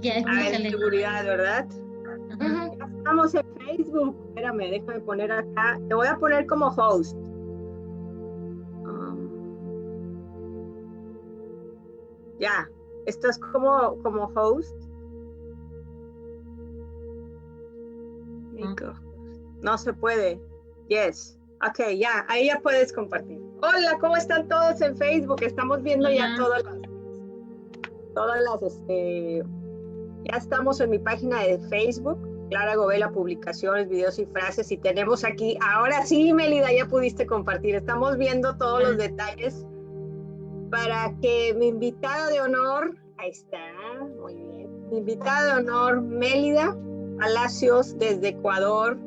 Ya, A ver, explícale. seguridad, ¿verdad? Ajá. Ya estamos en Facebook. Espérame, déjame poner acá. Te voy a poner como host. Ya, estás como host. Nico. No se puede. Yes. Ok, ya, ahí ya puedes compartir. Hola, ¿cómo están todos en Facebook? Estamos viendo ya Hola. ya estamos en mi página de Facebook, Clara Govela, publicaciones, videos y frases, y tenemos aquí, ahora sí, Melida, ya pudiste compartir, estamos viendo todos los detalles para que mi invitada de honor, ahí está, muy bien, mi invitada de honor, Mélida Palacios, desde Ecuador,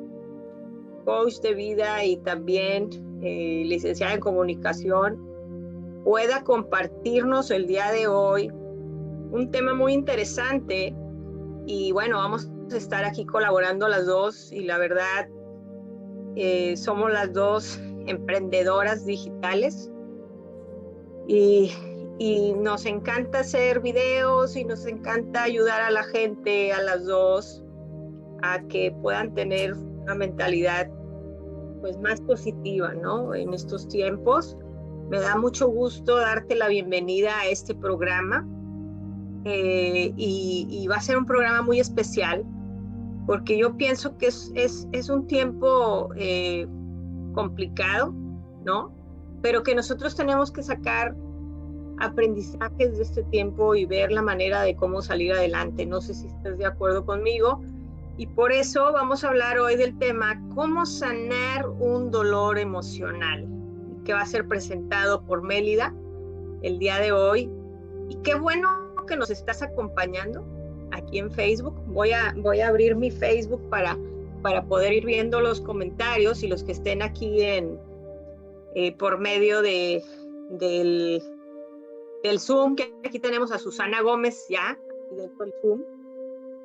coach de vida y también licenciada en comunicación, pueda compartirnos el día de hoy un tema muy interesante. Y bueno, vamos a estar aquí colaborando las dos y la verdad somos las dos emprendedoras digitales y nos encanta hacer videos y nos encanta ayudar a la gente, a las dos, a que puedan tener una mentalidad pues más positiva, ¿no? En estos tiempos. Me da mucho gusto darte la bienvenida a este programa. Y va a ser un programa muy especial porque yo pienso que es un tiempo complicado, ¿no? Pero que nosotros tenemos que sacar aprendizajes de este tiempo y ver la manera de cómo salir adelante. No sé si estás de acuerdo conmigo. Y por eso vamos a hablar hoy del tema cómo sanar un dolor emocional, que va a ser presentado por Mélida el día de hoy. Y qué bueno que nos estás acompañando aquí en Facebook. Voy a abrir mi Facebook para poder ir viendo los comentarios y los que estén aquí por medio del Zoom, que aquí tenemos a Susana Gómez ya, dentro del Zoom,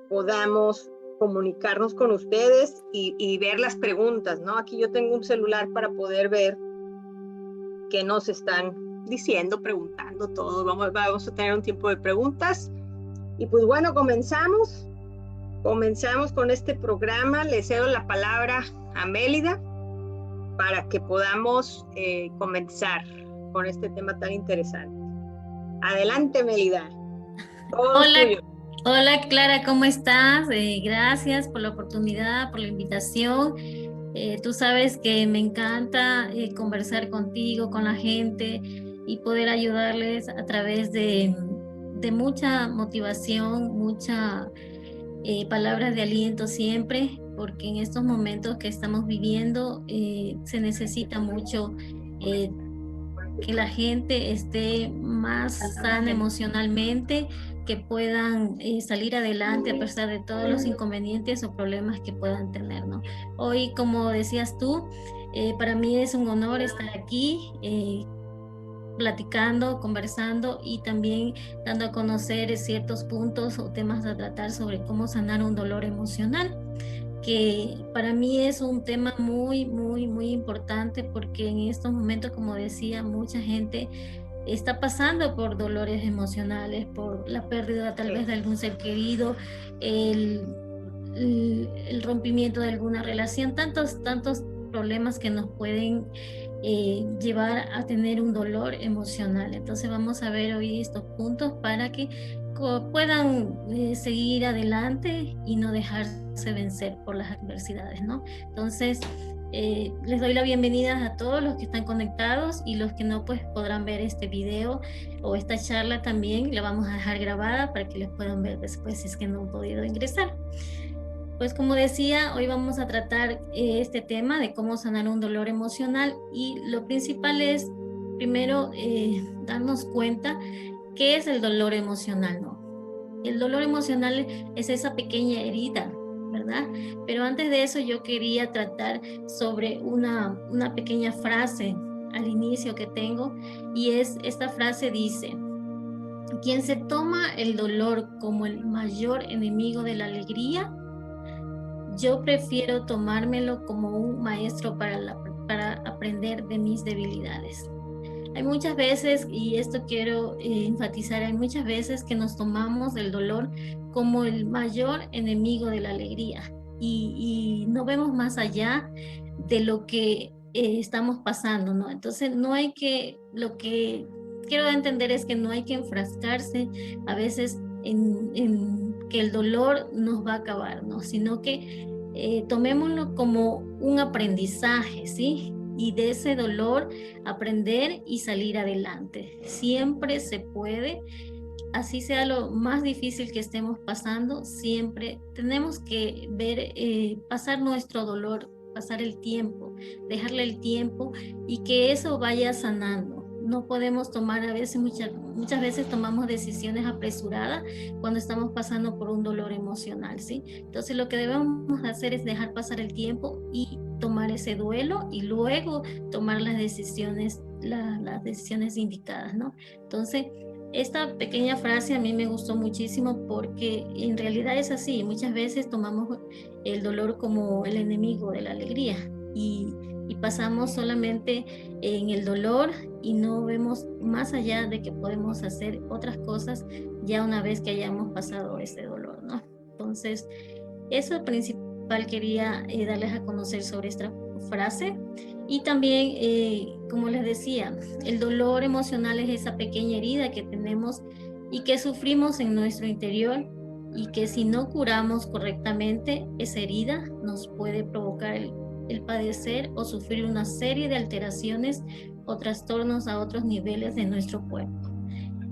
podamos comunicarnos con ustedes y ver las preguntas, ¿no? Aquí yo tengo un celular para poder ver qué nos están diciendo, preguntando todo. Vamos a tener un tiempo de preguntas. Y pues bueno, comenzamos con este programa. Le cedo la palabra a Mélida para que podamos comenzar con este tema tan interesante. Adelante, Mélida. Todo es tuyo. Hola Clara, ¿cómo estás? Gracias por la oportunidad, por la invitación. Tú sabes que me encanta conversar contigo, con la gente y poder ayudarles a través de mucha motivación, mucha palabras de aliento siempre, porque en estos momentos que estamos viviendo se necesita mucho que la gente esté más sana emocionalmente, que puedan salir adelante a pesar de todos los inconvenientes o problemas que puedan tener, ¿no? Hoy, como decías tú, para mí es un honor estar aquí platicando, conversando y también dando a conocer ciertos puntos o temas a tratar sobre cómo sanar un dolor emocional, que para mí es un tema muy, muy, muy importante porque en estos momentos, como decía, mucha gente está pasando por dolores emocionales, por la pérdida tal vez de algún ser querido, el, el rompimiento de alguna relación, tantos problemas que nos pueden llevar a tener un dolor emocional. Entonces vamos a ver hoy estos puntos para que puedan seguir adelante y no dejarse vencer por las adversidades, ¿no? Entonces les doy la bienvenida a todos los que están conectados y los que no, pues podrán ver este video o esta charla también, la vamos a dejar grabada para que les puedan ver después si es que no han podido ingresar. Pues como decía, hoy vamos a tratar este tema de cómo sanar un dolor emocional y lo principal es primero darnos cuenta qué es el dolor emocional, ¿no? El dolor emocional es esa pequeña herida, ¿verdad? Pero antes de eso yo quería tratar sobre una pequeña frase al inicio que tengo y esta frase dice: quien se toma el dolor como el mayor enemigo de la alegría, yo prefiero tomármelo como un maestro para aprender de mis debilidades. Hay muchas veces, y esto quiero enfatizar, hay muchas veces que nos tomamos el dolor como el mayor enemigo de la alegría y no vemos más allá de lo que estamos pasando, ¿no? Entonces no hay que, lo que quiero entender es que no hay que enfrascarse a veces en que el dolor nos va a acabar, ¿no? Sino que tomémoslo como un aprendizaje, ¿sí? Y de ese dolor aprender y salir adelante. Siempre se puede, así sea lo más difícil que estemos pasando, siempre tenemos que ver, pasar nuestro dolor, pasar el tiempo, dejarle el tiempo y que eso vaya sanando. No podemos tomar a veces, muchas veces tomamos decisiones apresuradas cuando estamos pasando por un dolor emocional, ¿sí? Entonces lo que debemos hacer es dejar pasar el tiempo y tomar ese duelo y luego tomar las decisiones, las decisiones indicadas, ¿no? Entonces, esta pequeña frase a mí me gustó muchísimo porque en realidad es así. Muchas veces tomamos el dolor como el enemigo de la alegría y pasamos solamente en el dolor y no vemos más allá de que podemos hacer otras cosas ya una vez que hayamos pasado ese dolor, ¿no? Entonces, eso es principal quería darles a conocer sobre esta frase. Y también, como les decía, el dolor emocional es esa pequeña herida que tenemos y que sufrimos en nuestro interior y que si no curamos correctamente esa herida nos puede provocar el padecer o sufrir una serie de alteraciones o trastornos a otros niveles de nuestro cuerpo.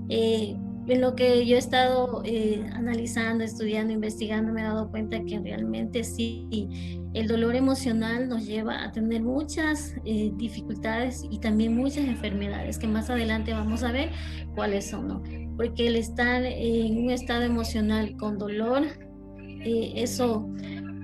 En lo que yo he estado analizando, estudiando, investigando, me he dado cuenta que realmente sí, el dolor emocional nos lleva a tener muchas dificultades y también muchas enfermedades que más adelante vamos a ver cuáles son, ¿no? Porque el estar en un estado emocional con dolor, eso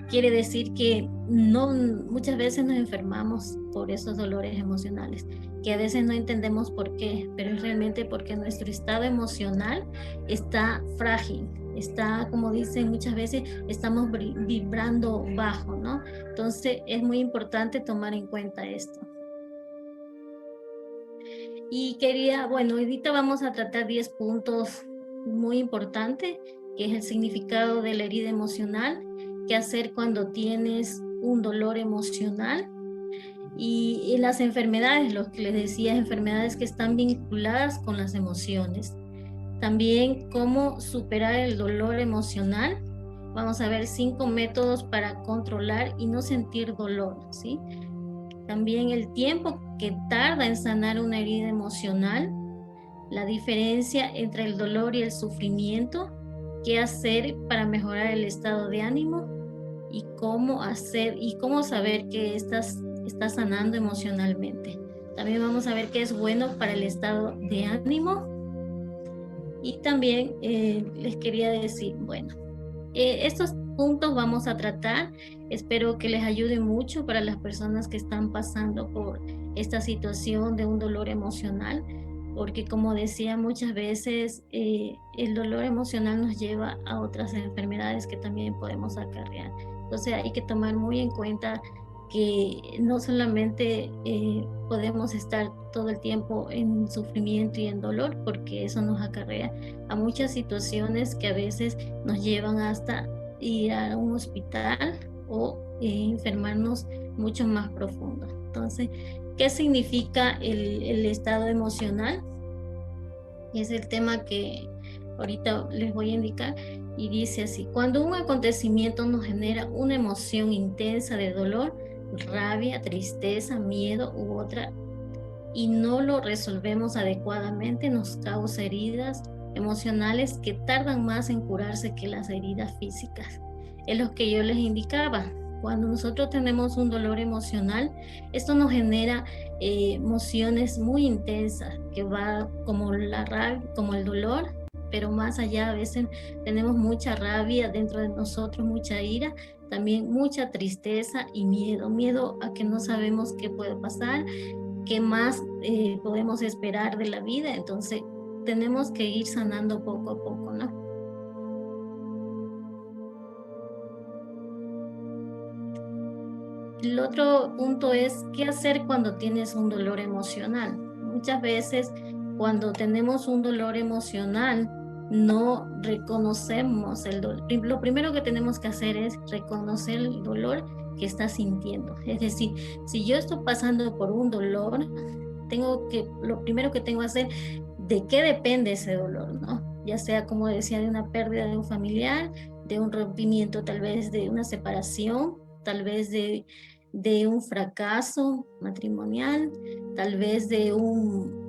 quiere decir que no, muchas veces nos enfermamos por esos dolores emocionales, que a veces no entendemos por qué, pero es realmente porque nuestro estado emocional está frágil, está, como dicen muchas veces, estamos vibrando bajo, ¿no? Entonces es muy importante tomar en cuenta esto. Y quería, bueno, ahorita vamos a tratar 10 puntos muy importantes, que es el significado de la herida emocional, qué hacer cuando tienes un dolor emocional y las enfermedades, lo que les decía, enfermedades que están vinculadas con las emociones. También cómo superar el dolor emocional. Vamos a ver 5 métodos para controlar y no sentir dolor, ¿sí? También el tiempo que tarda en sanar una herida emocional, la diferencia entre el dolor y el sufrimiento, qué hacer para mejorar el estado de ánimo y cómo hacer y cómo saber que estás sanando emocionalmente. También vamos a ver qué es bueno para el estado de ánimo y también les quería decir, bueno, estos puntos vamos a tratar. Espero que les ayude mucho para las personas que están pasando por esta situación de un dolor emocional, porque como decía muchas veces, el dolor emocional nos lleva a otras enfermedades que también podemos acarrear. Entonces hay que tomar muy en cuenta que no solamente podemos estar todo el tiempo en sufrimiento y en dolor, porque eso nos acarrea a muchas situaciones que a veces nos llevan hasta ir a un hospital o enfermarnos mucho más profundo. Entonces, ¿qué significa el estado emocional? Es el tema que ahorita les voy a indicar y dice así: cuando un acontecimiento nos genera una emoción intensa de dolor, rabia, tristeza, miedo u otra y no lo resolvemos adecuadamente, nos causa heridas emocionales que tardan más en curarse que las heridas físicas. Es lo que yo les indicaba. Cuando nosotros tenemos un dolor emocional, esto nos genera emociones muy intensas, que va como la rabia, como el dolor, pero más allá a veces tenemos mucha rabia dentro de nosotros, mucha ira, también mucha tristeza y miedo a que no sabemos qué puede pasar, qué más podemos esperar de la vida. Entonces tenemos que ir sanando poco a poco, ¿no? El otro punto es qué hacer cuando tienes un dolor emocional. muchas veces cuando tenemos un dolor emocional, no reconocemos el dolor. Lo primero que tenemos que hacer es reconocer el dolor que estás sintiendo. Es decir, si yo estoy pasando por un dolor, lo primero que tengo que hacer, ¿de qué depende ese dolor, no? Ya sea, como decía, de una pérdida de un familiar, de un rompimiento, tal vez de una separación, tal vez de un fracaso matrimonial, tal vez de un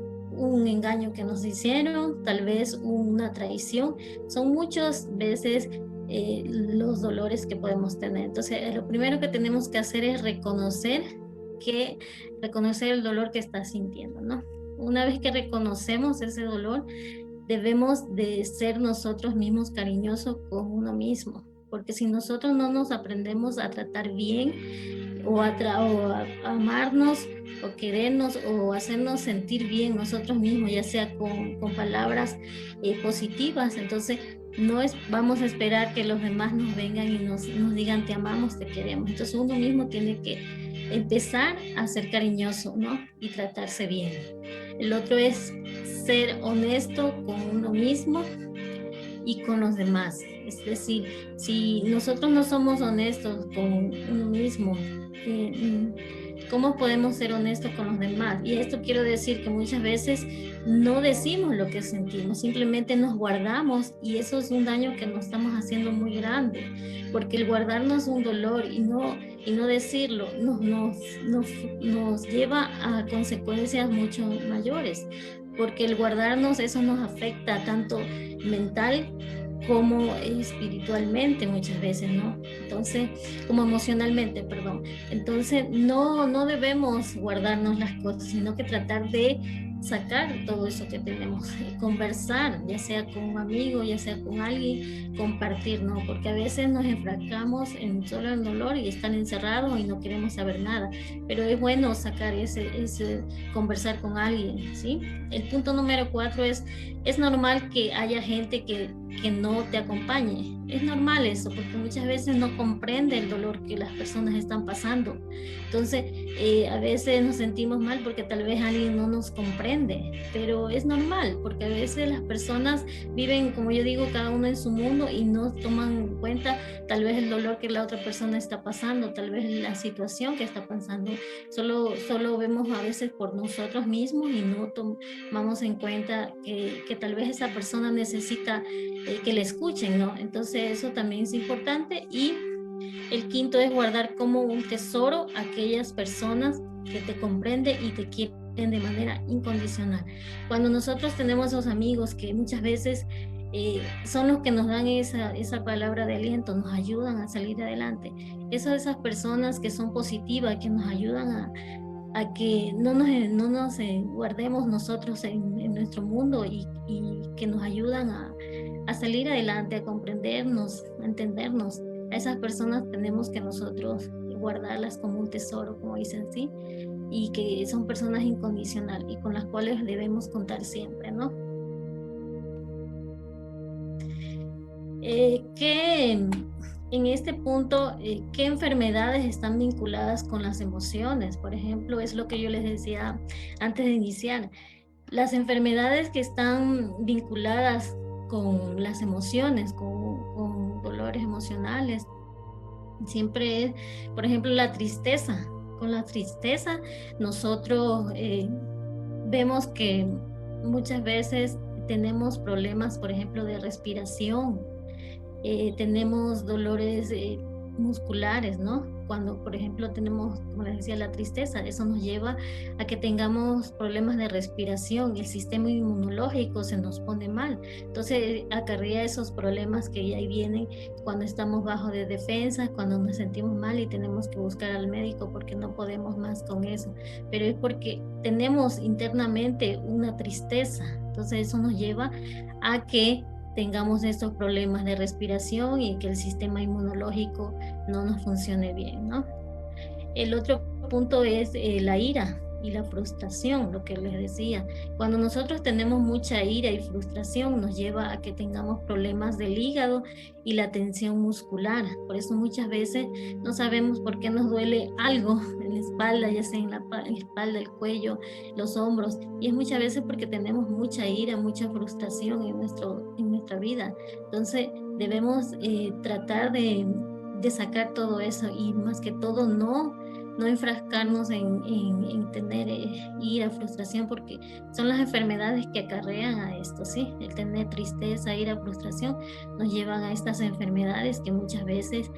engaño que nos hicieron, tal vez una traición. Son muchas veces los dolores que podemos tener. Entonces, lo primero que tenemos que hacer es reconocer el dolor que estás sintiendo, ¿no? Una vez que reconocemos ese dolor, debemos de ser nosotros mismos cariñosos con uno mismo, porque si nosotros no nos aprendemos a tratar bien o a amarnos o querernos o hacernos sentir bien nosotros mismos, ya sea con palabras positivas, entonces vamos a esperar que los demás nos vengan y nos digan te amamos, te queremos. Entonces uno mismo tiene que empezar a ser cariñoso, ¿no? Y tratarse bien. El otro es ser honesto con uno mismo y con los demás. Es decir, si nosotros no somos honestos con uno mismo, ¿cómo podemos ser honestos con los demás? Y esto quiero decir que muchas veces no decimos lo que sentimos, simplemente nos guardamos, y eso es un daño que nos estamos haciendo muy grande, porque el guardarnos un dolor y no decirlo nos lleva a consecuencias mucho mayores, porque el guardarnos eso nos afecta tanto mental como espiritualmente muchas veces, ¿no? Entonces, como emocionalmente, perdón. Entonces, no debemos guardarnos las cosas, sino que tratar de sacar todo eso que tenemos, conversar, ya sea con un amigo, ya sea con alguien, compartir, ¿no? Porque a veces nos enfrascamos en solo el dolor y están encerrados y no queremos saber nada, pero es bueno sacar ese conversar con alguien, ¿sí? El punto número 4 es normal que haya gente que no te acompañe. Es normal eso, porque muchas veces no comprende el dolor que las personas están pasando. Entonces, a veces nos sentimos mal porque tal vez alguien no nos comprende, pero es normal, porque a veces las personas viven, como yo digo, cada uno en su mundo y no toman en cuenta tal vez el dolor que la otra persona está pasando, tal vez la situación que está pasando. Solo vemos a veces por nosotros mismos y no tomamos en cuenta que tal vez esa persona necesita que le escuchen, ¿no? Entonces eso también es importante. Y el quinto es guardar como un tesoro a aquellas personas que te comprenden y te quieren de manera incondicional. Cuando nosotros tenemos esos amigos que muchas veces son los que nos dan esa palabra de aliento, nos ayudan a salir adelante. Esas personas que son positivas, que nos ayudan a que no nos guardemos nosotros en nuestro mundo y que nos ayudan a salir adelante, a comprendernos, a entendernos. A esas personas tenemos que nosotros guardarlas como un tesoro, como dicen, ¿sí? Y que son personas incondicionales y con las cuales debemos contar siempre, ¿no? En este punto, ¿qué enfermedades están vinculadas con las emociones? Por ejemplo, es lo que yo les decía antes de iniciar. Las enfermedades que están vinculadas con las emociones, con dolores emocionales, siempre es, por ejemplo, la tristeza. Con la tristeza nosotros vemos que muchas veces tenemos problemas, por ejemplo, de respiración, tenemos dolores musculares, ¿no? Cuando, por ejemplo, tenemos, como les decía, la tristeza, eso nos lleva a que tengamos problemas de respiración, el sistema inmunológico se nos pone mal, entonces acarrea esos problemas que ya vienen cuando estamos bajo de defensa, cuando nos sentimos mal y tenemos que buscar al médico porque no podemos más con eso, pero es porque tenemos internamente una tristeza, entonces eso nos lleva a que tengamos estos problemas de respiración y que el sistema inmunológico no nos funcione bien, ¿no? El otro punto es la ira. y la frustración, lo que les decía. Cuando nosotros tenemos mucha ira y frustración, nos lleva a que tengamos problemas del hígado y la tensión muscular. Por eso muchas veces no sabemos por qué nos duele algo en la espalda, ya sea en la espalda, el cuello, los hombros, y es muchas veces porque tenemos mucha ira, mucha frustración en nuestra vida. Entonces debemos tratar de sacar todo eso, y más que todo no enfrascarnos en tener ira, frustración, porque son las enfermedades que acarrean a esto, ¿sí? El tener tristeza, ira, frustración nos llevan a estas enfermedades que muchas veces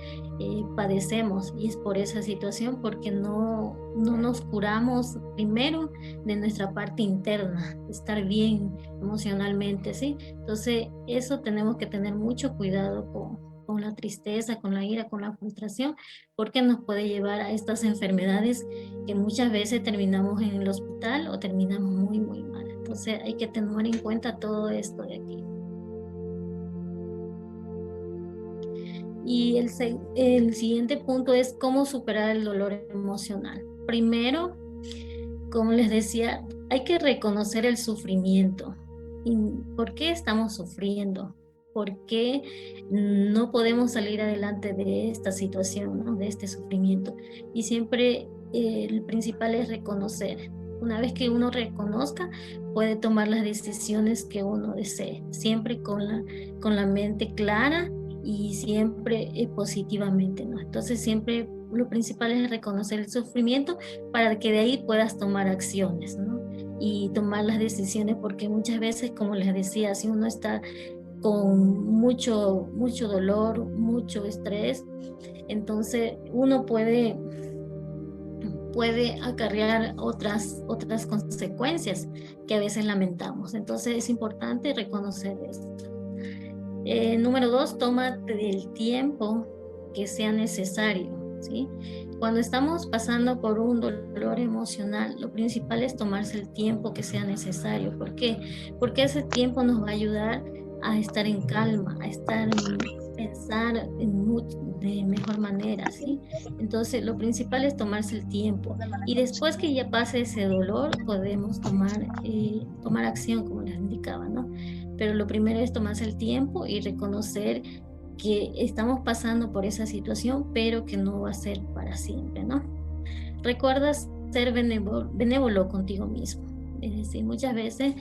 padecemos, y es por esa situación, porque no nos curamos primero de nuestra parte interna, estar bien emocionalmente, ¿sí? Entonces eso tenemos que tener mucho cuidado con la tristeza, con la ira, con la frustración, porque nos puede llevar a estas enfermedades que muchas veces terminamos en el hospital o terminamos muy, muy mal. Entonces hay que tener en cuenta todo esto de aquí. Y el siguiente punto es cómo superar el dolor emocional. Primero, como les decía, hay que reconocer el sufrimiento. ¿Y por qué estamos sufriendo? ¿Por qué no podemos salir adelante de esta situación, ¿no? De este sufrimiento? Y siempre el principal es reconocer. Una vez que uno reconozca, puede tomar las decisiones que uno desee, siempre con la mente clara y siempre positivamente, ¿no? Entonces siempre lo principal es reconocer el sufrimiento para que de ahí puedas tomar acciones, ¿no? Y tomar las decisiones, porque muchas veces, como les decía, si uno está con mucho dolor, mucho estrés, entonces uno puede acarrear otras consecuencias que a veces lamentamos. Entonces es importante reconocer esto. Número 2, tómate el tiempo que sea necesario, ¿sí? Cuando estamos pasando por un dolor emocional, lo principal es tomarse el tiempo que sea necesario. ¿Por qué? Porque ese tiempo nos va a ayudar a estar en calma, a pensar de mejor manera, ¿sí? Entonces, lo principal es tomarse el tiempo. Y después que ya pase ese dolor, podemos tomar acción, como les indicaba, ¿no? Pero lo primero es tomarse el tiempo y reconocer que estamos pasando por esa situación, pero que no va a ser para siempre, ¿no? Recuerda ser benévolo contigo mismo. Es decir, muchas veces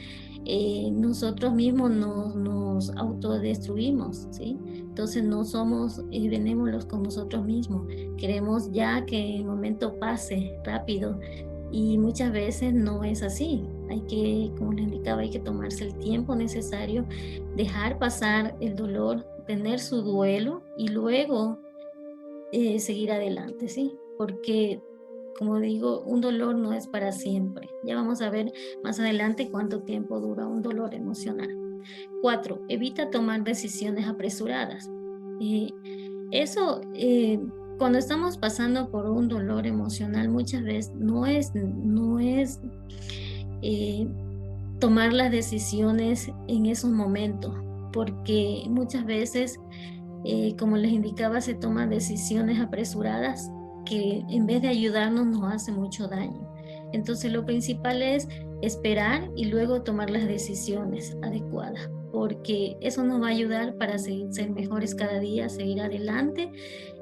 nosotros mismos nos autodestruimos, ¿sí? Entonces no somos benévolos con nosotros mismos. Queremos ya que el momento pase rápido, y muchas veces no es así. Hay que, como les indicaba, hay que tomarse el tiempo necesario, dejar pasar el dolor, tener su duelo y luego seguir adelante, ¿sí? Porque, como digo, un dolor no es para siempre. Ya vamos a ver más adelante cuánto tiempo dura un dolor emocional. 4, evita tomar decisiones apresuradas. Cuando estamos pasando por un dolor emocional, muchas veces no es tomar las decisiones en esos momentos, porque muchas veces, como les indicaba, se toman decisiones apresuradas que en vez de ayudarnos nos hace mucho daño. Entonces lo principal es esperar y luego tomar las decisiones adecuadas, porque eso nos va a ayudar para ser mejores cada día, seguir adelante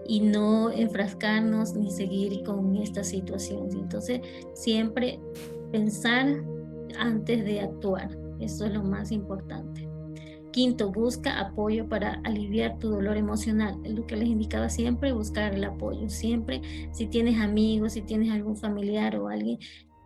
y no enfrascarnos ni seguir con esta situación. Entonces siempre pensar antes de actuar, eso es lo más importante. 5, busca apoyo para aliviar tu dolor emocional. Es lo que les indicaba, siempre buscar el apoyo. Siempre, si tienes amigos, si tienes algún familiar o alguien,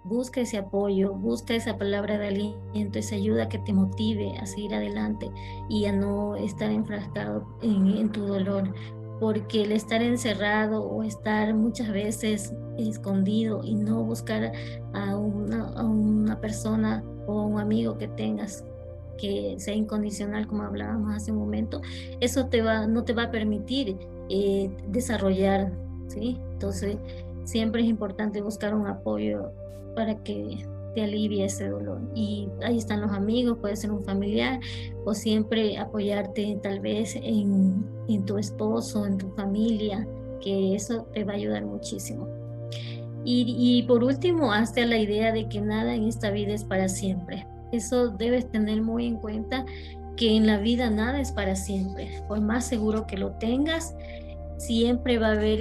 busca ese apoyo, busca esa palabra de aliento, esa ayuda que te motive a seguir adelante y a no estar enfrascado en tu dolor. Porque el estar encerrado o estar muchas veces escondido y no buscar a una persona o un amigo que tengas que sea incondicional, como hablábamos hace un momento, eso no te va a permitir desarrollar, ¿sí? Entonces, siempre es importante buscar un apoyo para que te alivie ese dolor. Y ahí están los amigos, puede ser un familiar, o siempre apoyarte tal vez en tu esposo, en tu familia, que eso te va a ayudar muchísimo. Y por último, hazte a la idea de que nada en esta vida es para siempre. Eso debes tener muy en cuenta, que en la vida nada es para siempre. Por más seguro que lo tengas, siempre va a haber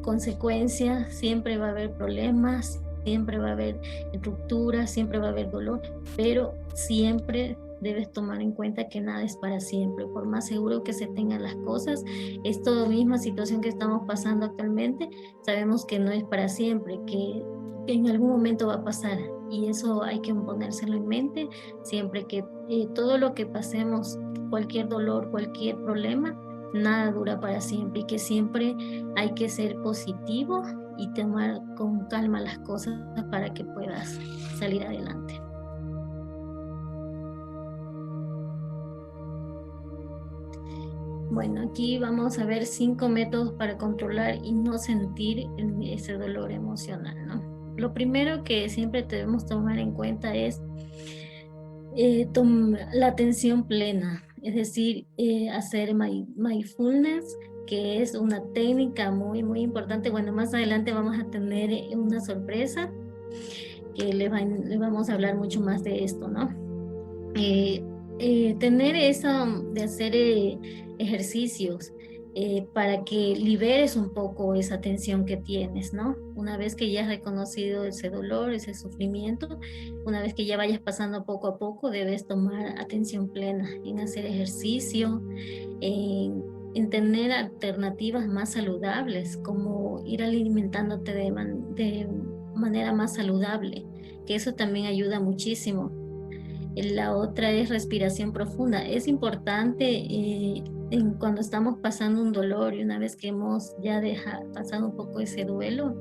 consecuencias, siempre va a haber problemas, siempre va a haber rupturas, siempre va a haber dolor, pero siempre debes tomar en cuenta que nada es para siempre. Por más seguro que se tengan las cosas, esta misma situación que estamos pasando actualmente, sabemos que no es para siempre, que en algún momento va a pasar, y eso hay que ponérselo en mente siempre, que todo lo que pasemos, cualquier dolor, cualquier problema, nada dura para siempre, y que siempre hay que ser positivo y tomar con calma las cosas para que puedas salir adelante. Bueno, aquí vamos a ver 5 métodos para controlar y no sentir ese dolor emocional, ¿no? Lo primero que siempre debemos tomar en cuenta es la atención plena, es decir, hacer mindfulness, que es una técnica muy, muy importante. Bueno, más adelante vamos a tener una sorpresa que le vamos a hablar mucho más de esto, ¿no? Tener eso de hacer ejercicios para que liberes un poco esa tensión que tienes, ¿no? Una vez que ya has reconocido ese dolor, ese sufrimiento, una vez que ya vayas pasando poco a poco, debes tomar atención plena en hacer ejercicio, en tener alternativas más saludables, como ir alimentándote de manera más saludable, que eso también ayuda muchísimo. La otra es respiración profunda. Es importante cuando estamos pasando un dolor, y una vez que hemos ya pasado un poco ese duelo,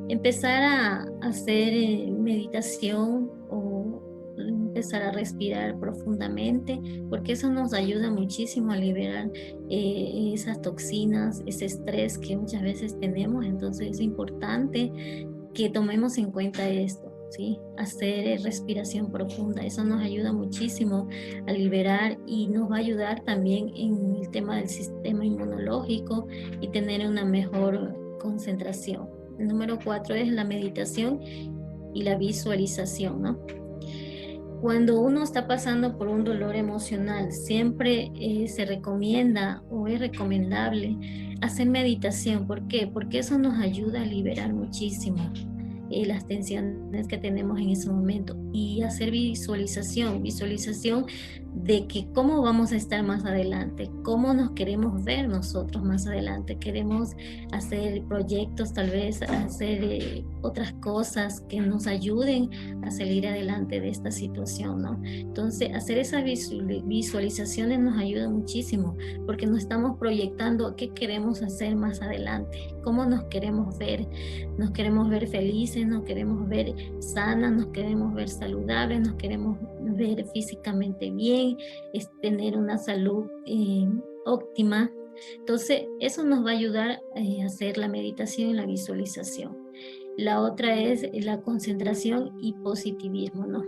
empezar a hacer meditación o empezar a respirar profundamente, porque eso nos ayuda muchísimo a liberar esas toxinas, ese estrés que muchas veces tenemos. Entonces es importante que tomemos en cuenta esto. ¿Sí? Hacer respiración profunda, eso nos ayuda muchísimo a liberar, y nos va a ayudar también en el tema del sistema inmunológico y tener una mejor concentración. El número 4 es la meditación y la visualización, ¿no? Cuando uno está pasando por un dolor emocional, siempre se recomienda o es recomendable hacer meditación. ¿Por qué? Porque eso nos ayuda a liberar muchísimo las tensiones que tenemos en ese momento, y hacer visualización de que cómo vamos a estar más adelante, cómo nos queremos ver nosotros más adelante. Queremos hacer proyectos, tal vez hacer otras cosas que nos ayuden a salir adelante de esta situación, ¿no? Entonces, hacer esas visualizaciones nos ayuda muchísimo, porque nos estamos proyectando qué queremos hacer más adelante, cómo nos queremos ver felices, nos queremos ver sanas, nos queremos ver saludables, nos queremos ver físicamente bien, es tener una salud óptima. Entonces, eso nos va a ayudar a hacer la meditación y la visualización. La otra es la concentración y positivismo, ¿no?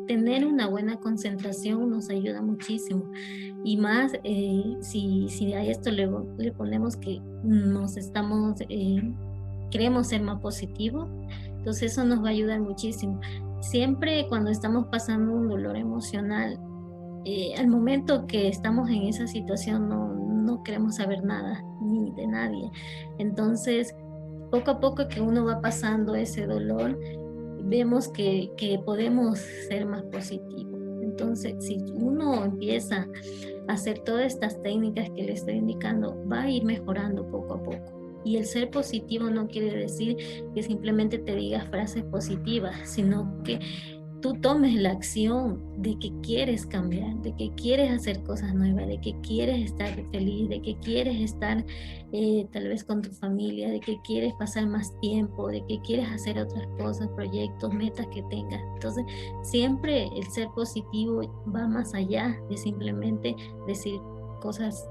Tener una buena concentración nos ayuda muchísimo, y más si a esto le ponemos que queremos ser más positivos, entonces eso nos va a ayudar muchísimo. Siempre cuando estamos pasando un dolor emocional, al momento que estamos en esa situación no queremos saber nada ni de nadie. Entonces, poco a poco que uno va pasando ese dolor, vemos que podemos ser más positivos. Entonces, si uno empieza a hacer todas estas técnicas que le estoy indicando, va a ir mejorando poco a poco. Y el ser positivo no quiere decir que simplemente te digas frases positivas, sino que tú tomes la acción de que quieres cambiar, de que quieres hacer cosas nuevas, de que quieres estar feliz, de que quieres estar tal vez con tu familia, de que quieres pasar más tiempo, de que quieres hacer otras cosas, proyectos, metas que tengas. Entonces, siempre el ser positivo va más allá de simplemente decir cosas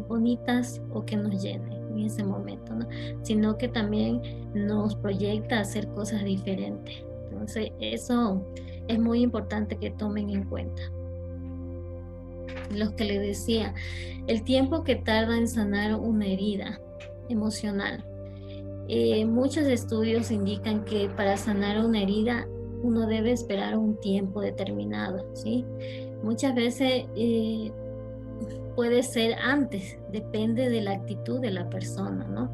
bonitas o que nos llenen en ese momento, ¿no? Sino que también nos proyecta a hacer cosas diferentes. Entonces, eso es muy importante que tomen en cuenta. Lo que les decía, el tiempo que tarda en sanar una herida emocional Muchos estudios indican que para sanar una herida uno debe esperar un tiempo determinado, ¿sí? Muchas veces puede ser antes, depende de la actitud de la persona, ¿no?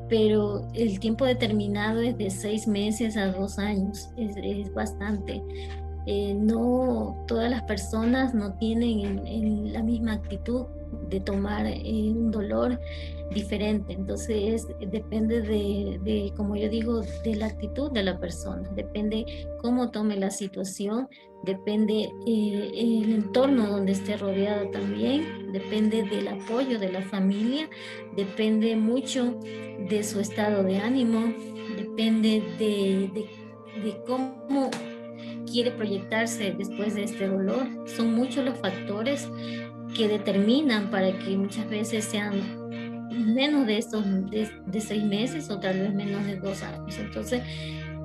Pero el tiempo determinado es de 6 meses a 2 años, es bastante. No todas las personas no tienen en la misma actitud de tomar un dolor diferente, entonces depende como yo digo, de la actitud de la persona, depende cómo tome la situación, depende el entorno donde esté rodeado también, depende del apoyo de la familia, depende mucho de su estado de ánimo, depende de cómo quiere proyectarse después de este dolor. Son muchos los factores que determinan para que muchas veces sean menos de estos de 6 meses o tal vez menos de 2 años. Entonces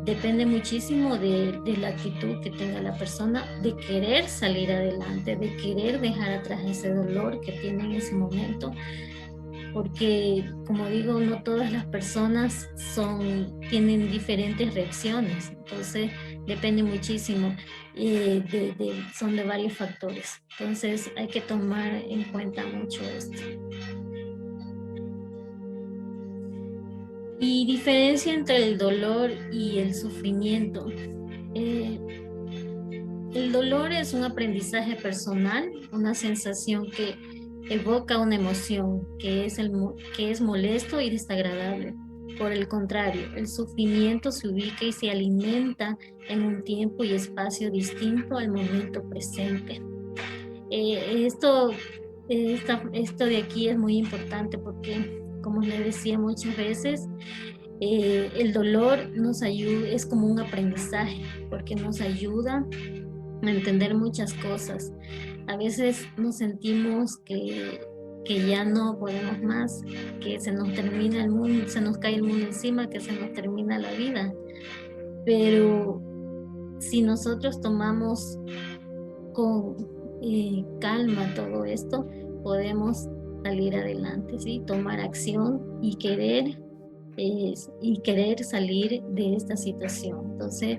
depende muchísimo de la actitud que tenga la persona, de querer salir adelante, de querer dejar atrás ese dolor que tiene en ese momento, porque como digo, no todas las personas tienen diferentes reacciones, entonces depende muchísimo, son de varios factores, entonces hay que tomar en cuenta mucho esto. Y diferencia entre el dolor y el sufrimiento. El dolor es un aprendizaje personal, una sensación que evoca una emoción que es molesto y desagradable. Por el contrario, el sufrimiento se ubica y se alimenta en un tiempo y espacio distinto al momento presente. Esto de aquí es muy importante porque, como les decía muchas veces, el dolor es como un aprendizaje porque nos ayuda a entender muchas cosas. A veces nos sentimos que ya no podemos más, que se nos termina el mundo, se nos cae el mundo encima, que se nos termina la vida. Pero si nosotros tomamos con calma todo esto, podemos salir adelante, ¿sí? Tomar acción y querer salir de esta situación. Entonces,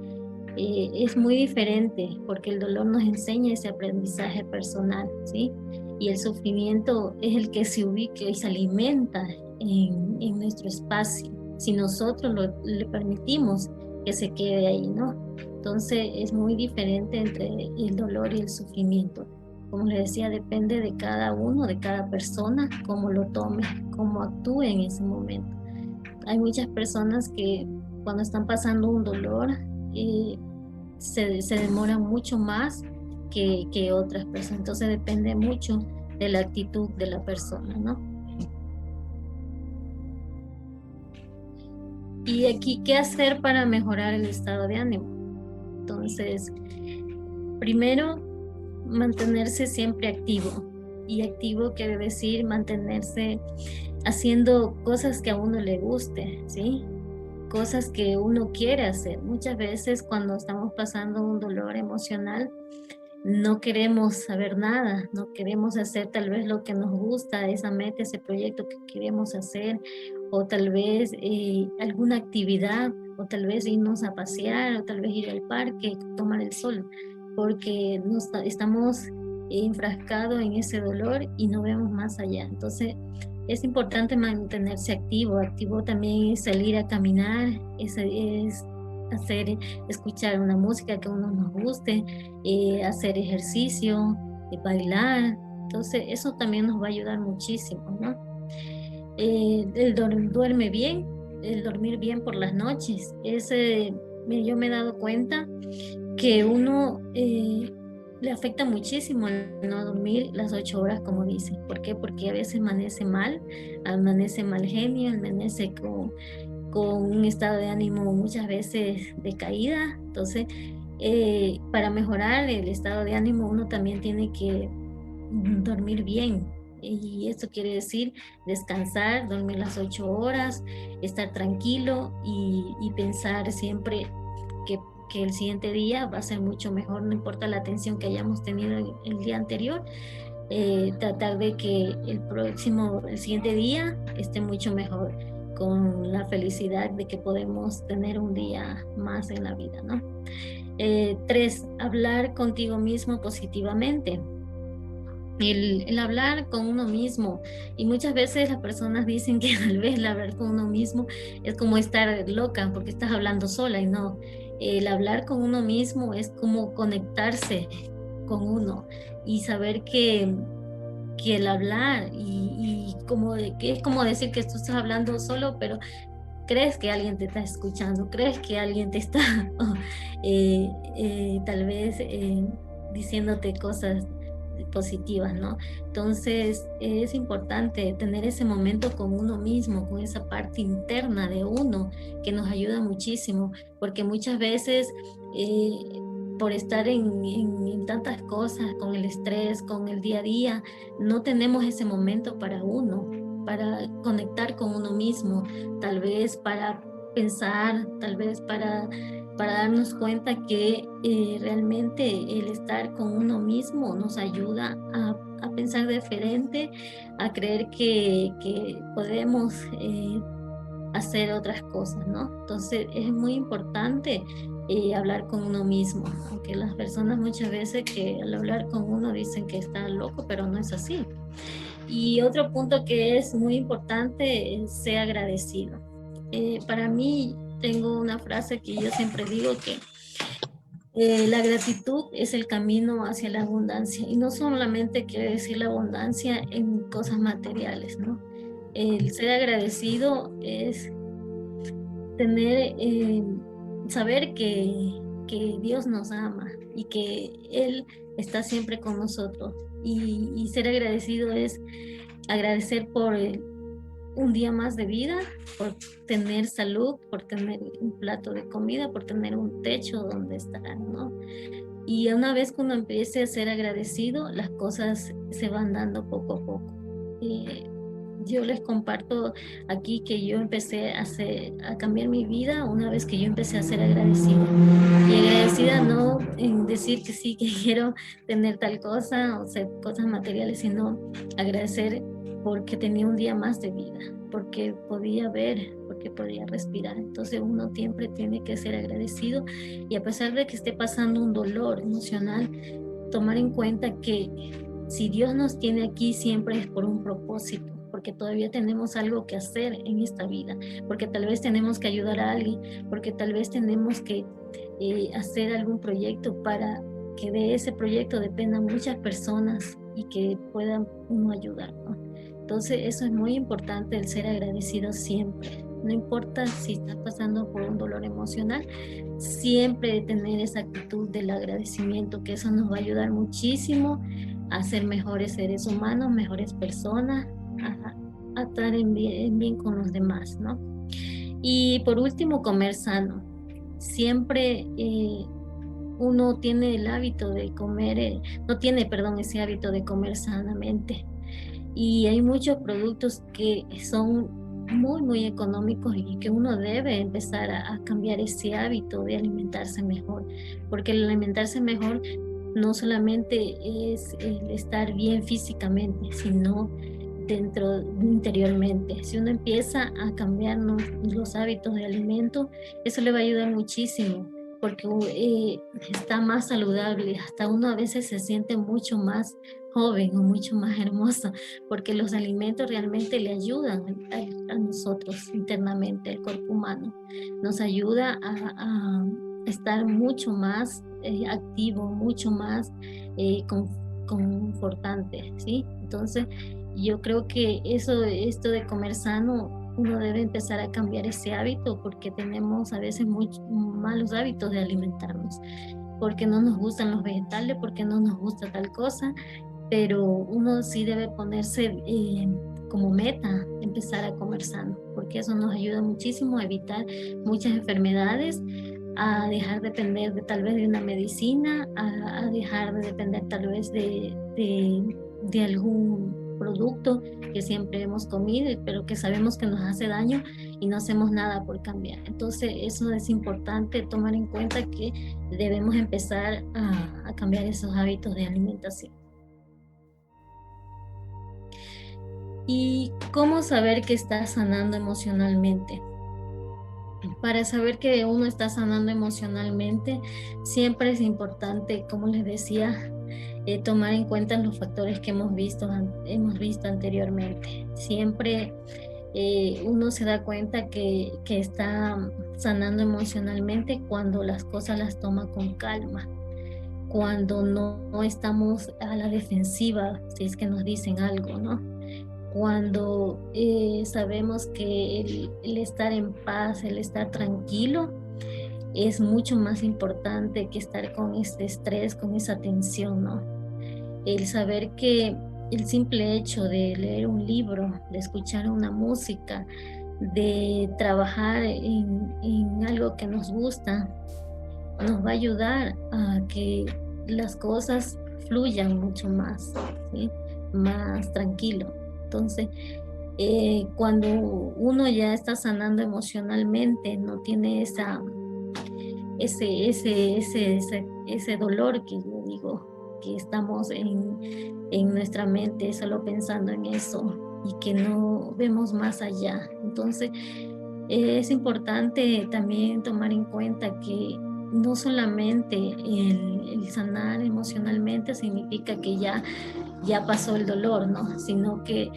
es muy diferente porque el dolor nos enseña ese aprendizaje personal, ¿sí? Y el sufrimiento es el que se ubica y se alimenta en nuestro espacio, si nosotros le permitimos que se quede ahí, ¿no? Entonces es muy diferente entre el dolor y el sufrimiento. Como les decía, depende de cada uno, de cada persona, cómo lo tome, cómo actúe en ese momento. Hay muchas personas que cuando están pasando un dolor se demoran mucho más que otras personas. Entonces depende mucho de la actitud de la persona, ¿no? Y aquí, ¿qué hacer para mejorar el estado de ánimo? Entonces, primero, mantenerse siempre activo. Y activo quiere decir mantenerse haciendo cosas que a uno le guste, ¿sí? Cosas que uno quiere hacer. Muchas veces cuando estamos pasando un dolor emocional, no queremos saber nada, no queremos hacer tal vez lo que nos gusta, esa meta, ese proyecto que queremos hacer, o tal vez alguna actividad, o tal vez irnos a pasear, o tal vez ir al parque, tomar el sol, porque estamos enfrascados en ese dolor y no vemos más allá. Entonces, es importante mantenerse activo. Activo también es salir a caminar, es escuchar una música que a uno nos guste, hacer ejercicio, bailar. Entonces eso también nos va a ayudar muchísimo, ¿no? Duerme bien, el dormir bien por las noches. Yo me he dado cuenta que uno le afecta muchísimo el no dormir las 8 horas, como dicen. ¿Por qué? Porque a veces amanece mal genio, amanece con un estado de ánimo muchas veces de caída. Entonces, para mejorar el estado de ánimo uno también tiene que dormir bien. Y esto quiere decir descansar, dormir las 8 horas, estar tranquilo y pensar siempre que el siguiente día va a ser mucho mejor, no importa la tensión que hayamos tenido el día anterior, tratar de que el siguiente día esté mucho mejor. con la felicidad de que podemos tener un día más en la vida, ¿no? 3, hablar contigo mismo positivamente. El hablar con uno mismo, y muchas veces las personas dicen que tal vez el hablar con uno mismo es como estar loca porque estás hablando sola, y no, el hablar con uno mismo es como conectarse con uno y saber que el hablar y como que es como decir que tú estás hablando solo, pero crees que alguien te está escuchando, crees que alguien te está tal vez diciéndote cosas positivas, ¿no? Entonces es importante tener ese momento con uno mismo, con esa parte interna de uno que nos ayuda muchísimo, porque muchas veces por estar en tantas cosas, con el estrés, con el día a día, no tenemos ese momento para uno, para conectar con uno mismo, tal vez para pensar, tal vez para darnos cuenta que realmente el estar con uno mismo nos ayuda a pensar diferente, a creer que podemos hacer otras cosas, ¿no? Entonces es muy importante hablar con uno mismo, aunque las personas muchas veces que al hablar con uno dicen que está loco, pero no es así. Y otro punto que es muy importante es ser agradecido. Para mí tengo una frase que yo siempre digo que la gratitud es el camino hacia la abundancia, y no solamente quiere decir la abundancia en cosas materiales, ¿no? El ser agradecido es tener, saber que Dios nos ama y que Él está siempre con nosotros. Y ser agradecido es agradecer por un día más de vida, por tener salud, por tener un plato de comida, por tener un techo donde estar, ¿no? Y una vez que uno empiece a ser agradecido, las cosas se van dando poco a poco. Yo les comparto aquí que yo empecé a cambiar mi vida una vez que yo empecé a ser agradecida. Y agradecida no en decir que sí, que quiero tener tal cosa o ser cosas materiales, sino agradecer porque tenía un día más de vida, porque podía ver, porque podía respirar. Entonces uno siempre tiene que ser agradecido, y a pesar de que esté pasando un dolor emocional, tomar en cuenta que si Dios nos tiene aquí siempre es por un propósito, porque todavía tenemos algo que hacer en esta vida, porque tal vez tenemos que ayudar a alguien, porque tal vez tenemos que hacer algún proyecto para que de ese proyecto dependan muchas personas y que puedan uno ayudar, ¿no? Entonces eso es muy importante, el ser agradecido siempre. No importa si estás pasando por un dolor emocional, siempre tener esa actitud del agradecimiento, que eso nos va a ayudar muchísimo a ser mejores seres humanos, mejores personas, a estar en bien con los demás, ¿no? Y por último, comer sano. Siempre uno tiene el hábito de comer, no tiene, perdón, ese hábito de comer sanamente. Y hay muchos productos que son muy, muy económicos y que uno debe empezar a cambiar ese hábito de alimentarse mejor, porque el alimentarse mejor no solamente es el estar bien físicamente, sino interiormente. Si uno empieza a cambiar los hábitos de alimento, eso le va a ayudar muchísimo, porque está más saludable, hasta uno a veces se siente mucho más joven o mucho más hermoso, porque los alimentos realmente le ayudan a nosotros internamente, al cuerpo humano. Nos ayuda a estar mucho más activo, mucho más confortante, ¿sí? Entonces, yo creo que esto de comer sano, uno debe empezar a cambiar ese hábito, porque tenemos a veces muy malos hábitos de alimentarnos, porque no nos gustan los vegetales, porque no nos gusta tal cosa, pero uno sí debe ponerse como meta empezar a comer sano, porque eso nos ayuda muchísimo a evitar muchas enfermedades, a dejar de depender tal vez de una medicina, a dejar de depender tal vez de algún producto que siempre hemos comido, pero que sabemos que nos hace daño y no hacemos nada por cambiar. Entonces eso es importante tomar en cuenta, que debemos empezar a cambiar esos hábitos de alimentación. ¿Y cómo saber que estás sanando emocionalmente? Para saber que uno está sanando emocionalmente, siempre es importante, como les decía, tomar en cuenta los factores que hemos visto anteriormente. Siempre uno se da cuenta que está sanando emocionalmente cuando las cosas las toma con calma, cuando no estamos a la defensiva, si es que nos dicen algo, ¿no? Cuando sabemos que el estar en paz, el estar tranquilo, es mucho más importante que estar con este estrés, con esa tensión, ¿no? El saber que el simple hecho de leer un libro, de escuchar una música, de trabajar en algo que nos gusta, nos va a ayudar a que las cosas fluyan mucho más, ¿sí? Más tranquilo. Entonces, cuando uno ya está sanando emocionalmente, no tiene ese dolor que yo digo, que estamos en nuestra mente solo pensando en eso y que no vemos más allá. Entonces, es importante también tomar en cuenta que no solamente el sanar emocionalmente significa que ya pasó el dolor, ¿no? Sino que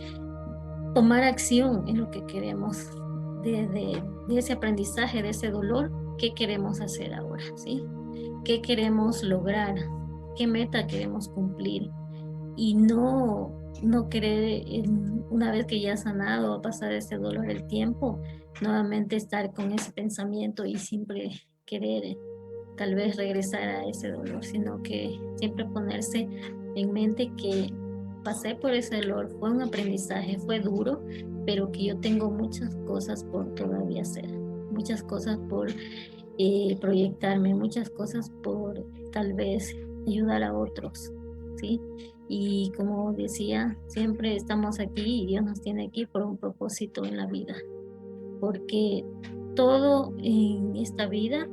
tomar acción en lo que queremos de ese aprendizaje, de ese dolor, ¿qué queremos hacer ahora? ¿Sí? ¿Qué queremos lograr? ¿Qué meta queremos cumplir? Y no querer, una vez que ya ha sanado, pasar ese dolor el tiempo, nuevamente estar con ese pensamiento y siempre querer tal vez regresar a ese dolor, sino que siempre ponerse en mente que pasé por ese dolor, fue un aprendizaje, fue duro, pero que yo tengo muchas cosas por todavía hacer, muchas cosas por proyectarme, muchas cosas por tal vez ayudar a otros, ¿sí? Y como decía, siempre estamos aquí y Dios nos tiene aquí por un propósito en la vida, porque todo en esta vida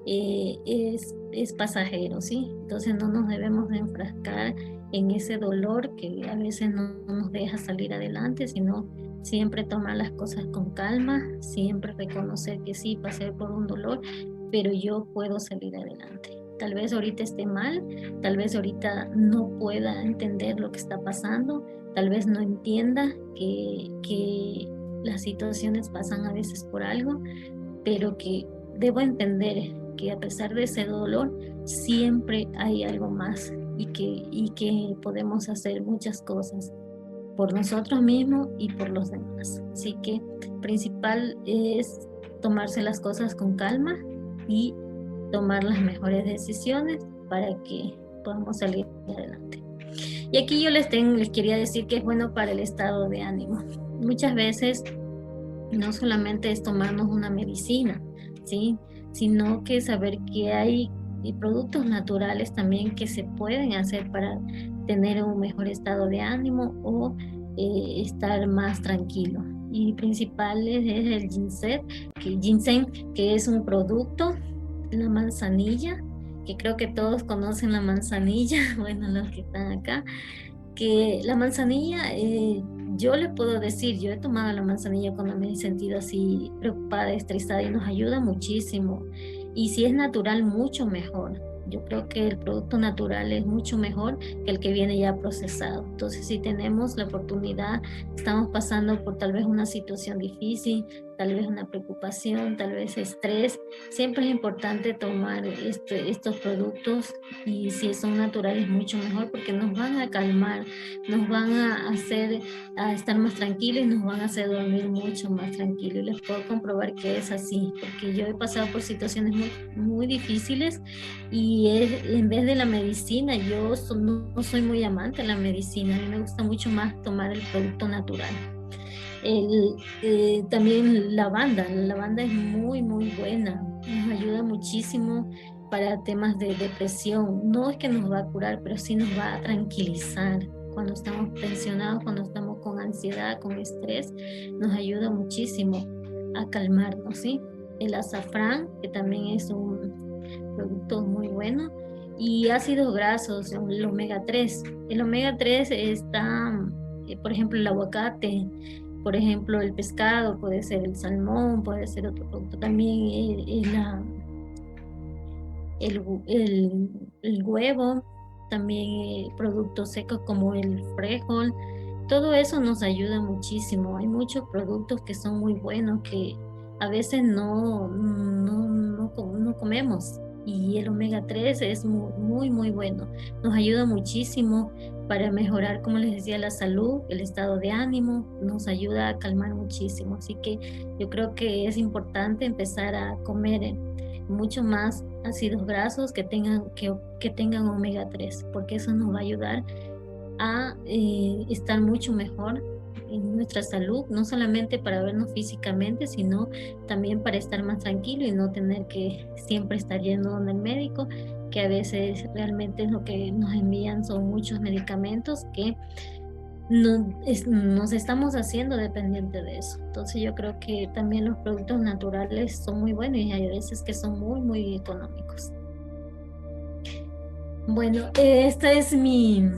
es pasajero, ¿sí? Entonces no nos debemos de enfrascar en ese dolor que a veces no nos deja salir adelante, sino siempre tomar las cosas con calma, siempre reconocer que sí, pasé por un dolor, pero yo puedo salir adelante. Tal vez ahorita esté mal, tal vez ahorita no pueda entender lo que está pasando, tal vez no entienda que las situaciones pasan a veces por algo, pero que debo entender que a pesar de ese dolor, siempre hay algo más y que podemos hacer muchas cosas por nosotros mismos y por los demás. Así que principal es tomarse las cosas con calma y tomar las mejores decisiones para que podamos salir adelante. Y aquí yo les quería decir que es bueno para el estado de ánimo. Muchas veces no solamente es tomarnos una medicina, ¿sí? Sino que saber que hay productos naturales también que se pueden hacer para tener un mejor estado de ánimo o estar más tranquilo. Y principal es el ginseng, que es un producto, la manzanilla, que creo que todos conocen la manzanilla, bueno, los que están acá, que la manzanilla, yo le puedo decir, yo he tomado la manzanilla cuando me he sentido así preocupada, estresada y nos ayuda muchísimo. Y si es natural, mucho mejor. Yo creo que el producto natural es mucho mejor que el que viene ya procesado. Entonces, si tenemos la oportunidad, estamos pasando por tal vez una situación difícil, tal vez una preocupación, tal vez estrés, siempre es importante tomar estos productos y si son naturales mucho mejor porque nos van a calmar, nos van a hacer a estar más tranquilos y nos van a hacer dormir mucho más tranquilos. Y les puedo comprobar que es así, porque yo he pasado por situaciones muy difíciles y en vez de la medicina, no soy muy amante de la medicina, a mí me gusta mucho más tomar el producto natural. También la lavanda es muy buena, nos ayuda muchísimo para temas de depresión. No es que nos va a curar, pero sí nos va a tranquilizar. Cuando estamos tensionados, cuando estamos con ansiedad, con estrés, nos ayuda muchísimo a calmarnos, ¿sí? El azafrán, que también es un producto muy bueno, y ácidos grasos, el omega 3. El omega 3 está por ejemplo, el aguacate, por ejemplo, el pescado, puede ser el salmón, puede ser otro producto también, el huevo, también productos secos como el frijol. Todo eso nos ayuda muchísimo. Hay muchos productos que son muy buenos que a veces no comemos. Y el omega 3 es muy, muy, muy bueno. Nos ayuda muchísimo para mejorar, como les decía, la salud, el estado de ánimo, nos ayuda a calmar muchísimo. Así que yo creo que es importante empezar a comer mucho más ácidos grasos que tengan omega 3, porque eso nos va a ayudar a estar mucho mejor en nuestra salud, no solamente para vernos físicamente, sino también para estar más tranquilo y no tener que siempre estar yendo donde el médico, que a veces realmente lo que nos envían son muchos medicamentos que nos estamos haciendo dependiente de eso. Entonces yo creo que también los productos naturales son muy buenos y hay veces que son muy, muy económicos. Bueno, esta es mi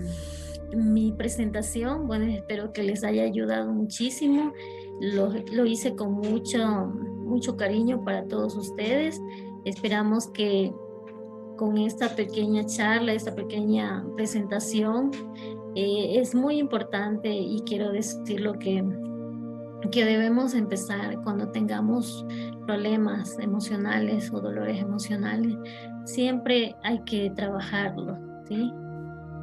presentación. Bueno, espero que les haya ayudado muchísimo. Lo hice con mucho cariño para todos ustedes. Esperamos que con esta pequeña charla, esta pequeña presentación, es muy importante y quiero decirlo que debemos empezar cuando tengamos problemas emocionales o dolores emocionales. Siempre hay que trabajarlo, ¿sí?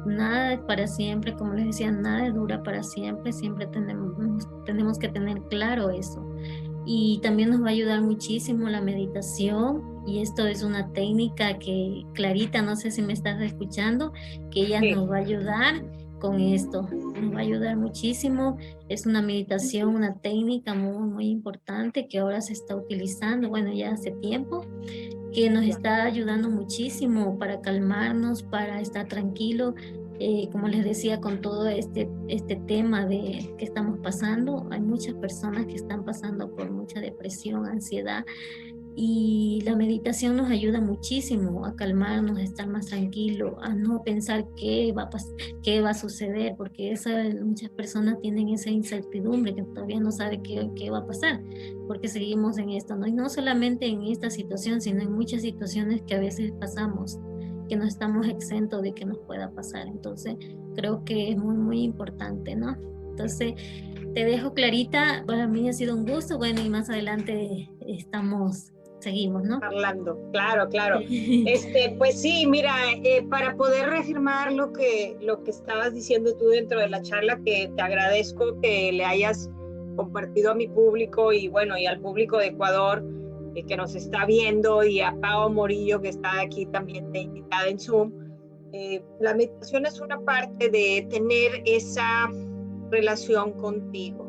Nada es para siempre, como les decía, nada dura para siempre. Siempre tenemos que tener claro eso. Y también nos va a ayudar muchísimo la meditación. Y esto es una técnica que Clarita, no sé si me estás escuchando, que ella nos va a ayudar con esto. Nos va a ayudar muchísimo. Es una meditación, una técnica muy, muy importante que ahora se está utilizando, bueno, ya hace tiempo, que nos está ayudando muchísimo para calmarnos, para estar tranquilo. Como les decía, con todo este tema de que estamos pasando, hay muchas personas que están pasando por mucha depresión, ansiedad, y la meditación nos ayuda muchísimo a calmarnos, a estar más tranquilo, a no pensar qué va a suceder, porque muchas personas tienen esa incertidumbre que todavía no sabe qué va a pasar, porque seguimos en esto, ¿no? Y no solamente en esta situación, sino en muchas situaciones que a veces pasamos, que no estamos exentos de que nos pueda pasar. Entonces, creo que es muy, muy importante, ¿no? Entonces, te dejo, Clarita. Para mí ha sido un gusto. Bueno, y más adelante seguimos, ¿no? Hablando, claro, claro. Pues sí, mira, para poder reafirmar lo que estabas diciendo tú dentro de la charla, que te agradezco que le hayas compartido a mi público y bueno, y al público de Ecuador que nos está viendo, y a Pao Morillo, que está aquí también de invitada en Zoom. La meditación es una parte de tener esa relación contigo,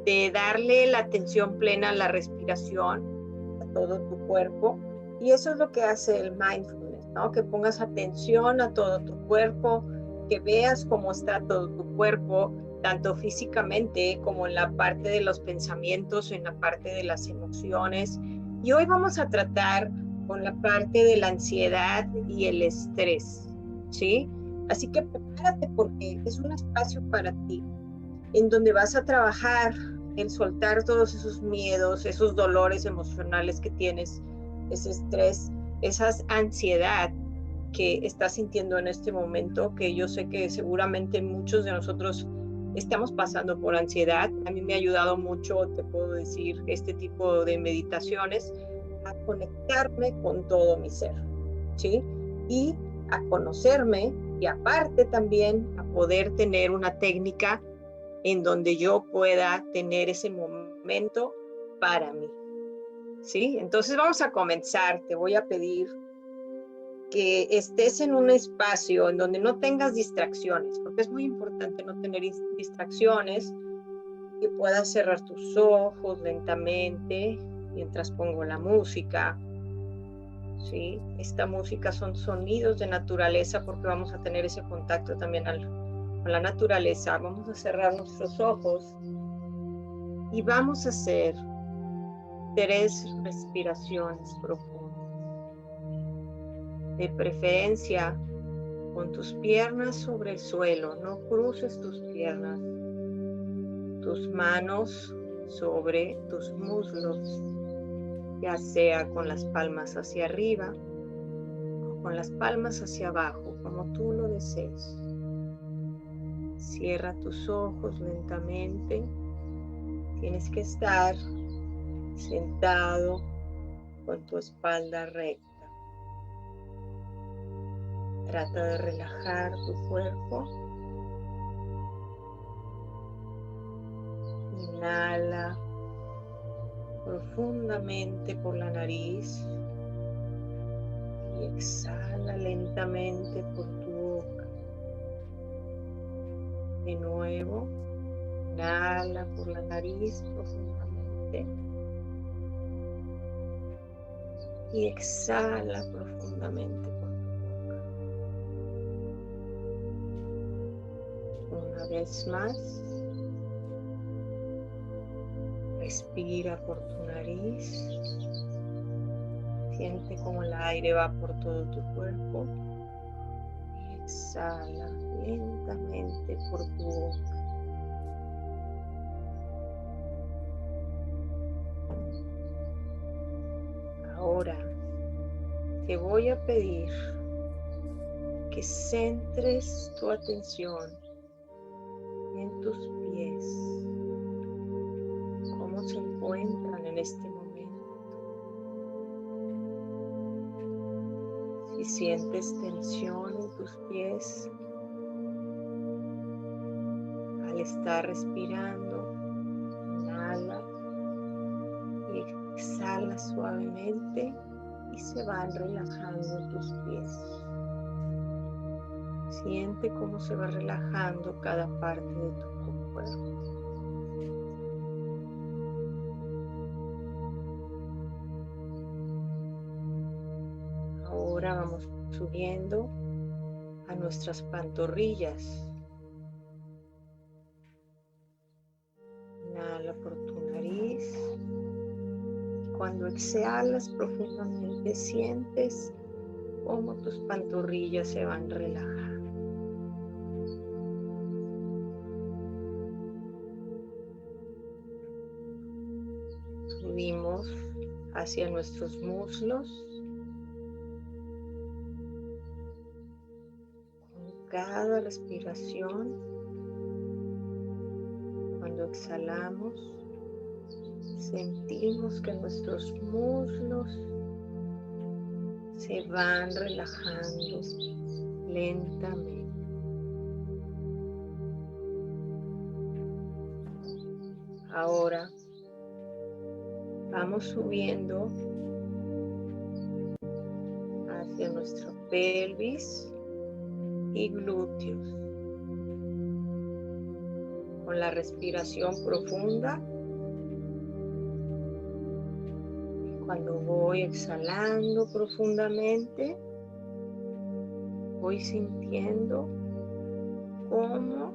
de darle la atención plena a la respiración, todo tu cuerpo, y eso es lo que hace el mindfulness, ¿no? Que pongas atención a todo tu cuerpo, que veas cómo está todo tu cuerpo, tanto físicamente como en la parte de los pensamientos, en la parte de las emociones. Y hoy vamos a tratar con la parte de la ansiedad y el estrés, ¿sí? Así que prepárate, porque es un espacio para ti, en donde vas a trabajar en soltar todos esos miedos, esos dolores emocionales que tienes, ese estrés, esa ansiedad que estás sintiendo en este momento, que yo sé que seguramente muchos de nosotros estamos pasando por ansiedad. A mí me ha ayudado mucho, te puedo decir, este tipo de meditaciones, a conectarme con todo mi ser, ¿sí? Y a conocerme, y aparte también a poder tener una técnica en donde yo pueda tener ese momento para mí, ¿sí? Entonces vamos a comenzar. Te voy a pedir que estés en un espacio en donde no tengas distracciones, porque es muy importante no tener distracciones, que puedas cerrar tus ojos lentamente mientras pongo la música, ¿sí? Esta música son sonidos de naturaleza, porque vamos a tener ese contacto también con la naturaleza. Vamos a cerrar nuestros ojos y vamos a hacer 3 respiraciones profundas. De preferencia con tus piernas sobre el suelo, no cruces tus piernas. tus manos sobre tus muslos, ya sea con las palmas hacia arriba o con las palmas hacia abajo, como tú lo desees. Cierra tus ojos lentamente. Tienes que estar sentado con tu espalda recta. Trata de relajar tu cuerpo. Inhala profundamente por la nariz y exhala lentamente por tu boca. De nuevo, inhala por la nariz profundamente y exhala profundamente por tu boca. Una vez más, respira por tu nariz, siente como el aire va por todo tu cuerpo y exhala lentamente por tu boca. Ahora te voy a pedir que centres tu atención en tus pies, cómo se encuentran en este momento. Si sientes tensión en tus pies al estar respirando, inhala y exhala suavemente y se van relajando tus pies. Siente cómo se va relajando cada parte de tu cuerpo. Ahora vamos subiendo a nuestras pantorrillas. Inhala por tu nariz. Cuando exhalas profundamente, sientes cómo tus pantorrillas se van relajando. Subimos hacia nuestros muslos. Con cada respiración, cuando exhalamos, sentimos que nuestros muslos se van relajando lentamente. Ahora vamos subiendo hacia nuestra pelvis y glúteos. Con la respiración profunda, cuando voy exhalando profundamente, voy sintiendo cómo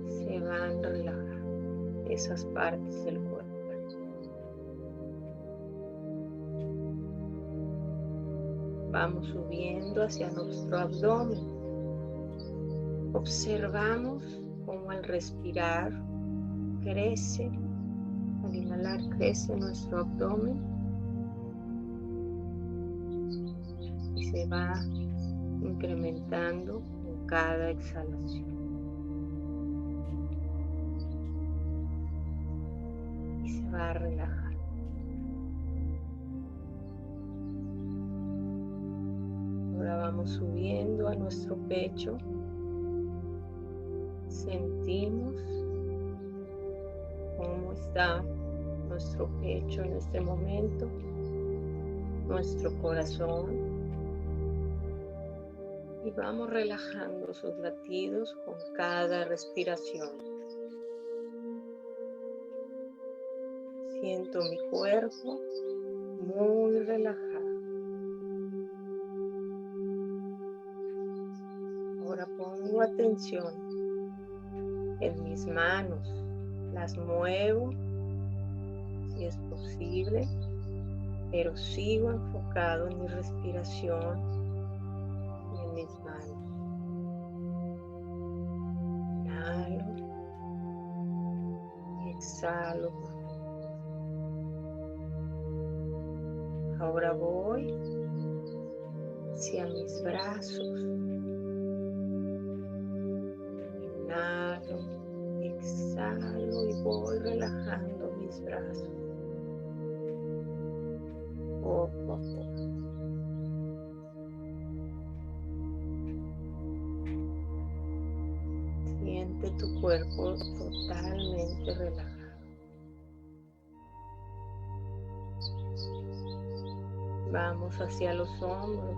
se van relajando esas partes del cuerpo. Vamos subiendo hacia nuestro abdomen. Observamos cómo al respirar crece, al inhalar crece nuestro abdomen y se va incrementando con cada exhalación. Y se va a relajar. Ahora vamos subiendo a nuestro pecho. Sentimos cómo está nuestro pecho en este momento, nuestro corazón, y vamos relajando sus latidos con cada respiración. Siento mi cuerpo muy relajado. Ahora pongo atención en mis manos, las muevo si es posible, pero sigo enfocado en mi respiración y en mis manos. Inhalo exhalo. Ahora voy hacia mis brazos. Inhalo, exhalo y voy relajando mis brazos. Poco a poco. Siente tu cuerpo totalmente relajado. Vamos hacia los hombros.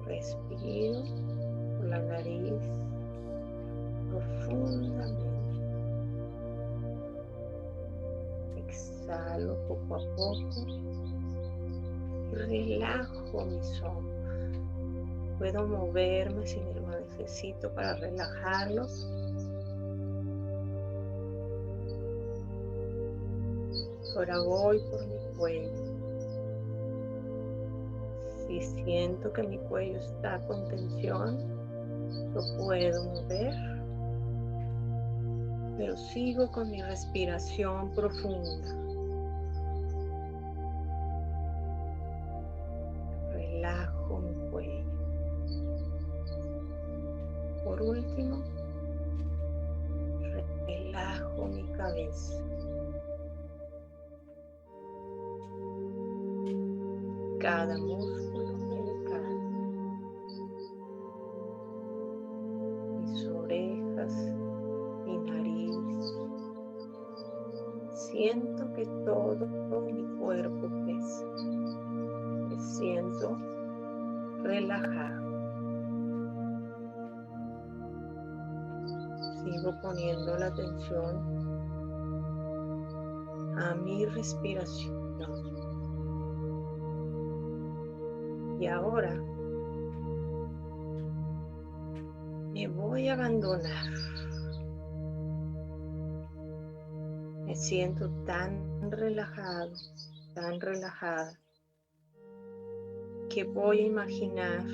Respiro por la nariz profundamente. Exhalo poco a poco y relajo mis hombros. Puedo moverme si lo necesito para relajarlos. Ahora voy por mi cuello. Si siento que mi cuello está con tensión, lo puedo mover, pero sigo con mi respiración profunda. Relajo mi cuello. Por último, relajo mi cabeza. Cada músculo delicado. Mis orejas, mi nariz. Siento que todo mi cuerpo pesa. Me siento relajado. Sigo poniendo la atención a mi respiración. Y ahora me voy a abandonar. Me siento tan relajado, tan relajada, que voy a imaginar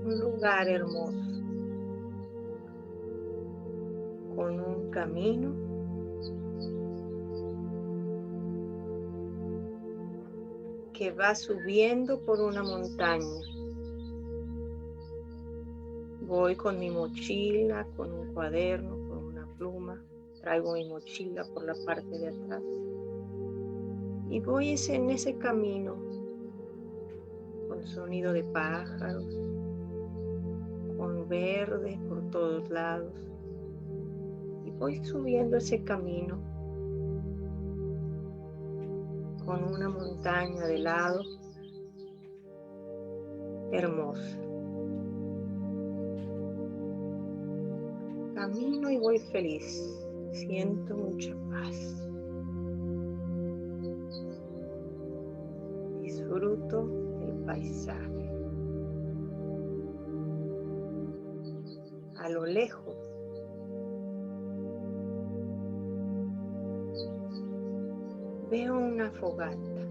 un lugar hermoso, con un camino que va subiendo por una montaña. Voy con mi mochila, con un cuaderno, con una pluma. Traigo mi mochila por la parte de atrás. Y voy en ese camino con sonido de pájaros, con verde por todos lados. Y voy subiendo ese camino con una montaña de lado hermosa. Camino y voy feliz. Siento mucha paz. Disfruto del paisaje. A lo lejos veo una fogata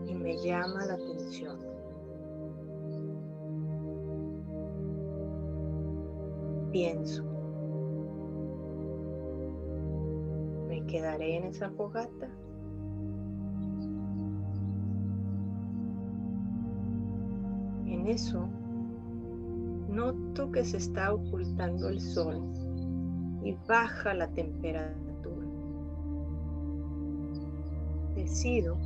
y me llama la atención. Pienso, ¿me quedaré en esa fogata? En eso, noto que se está ocultando el sol y baja la temperatura. Decido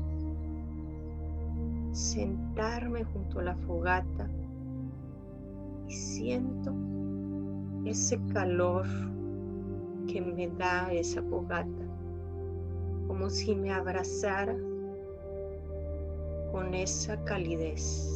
sentarme junto a la fogata y siento ese calor que me da esa fogata, como si me abrazara con esa calidez.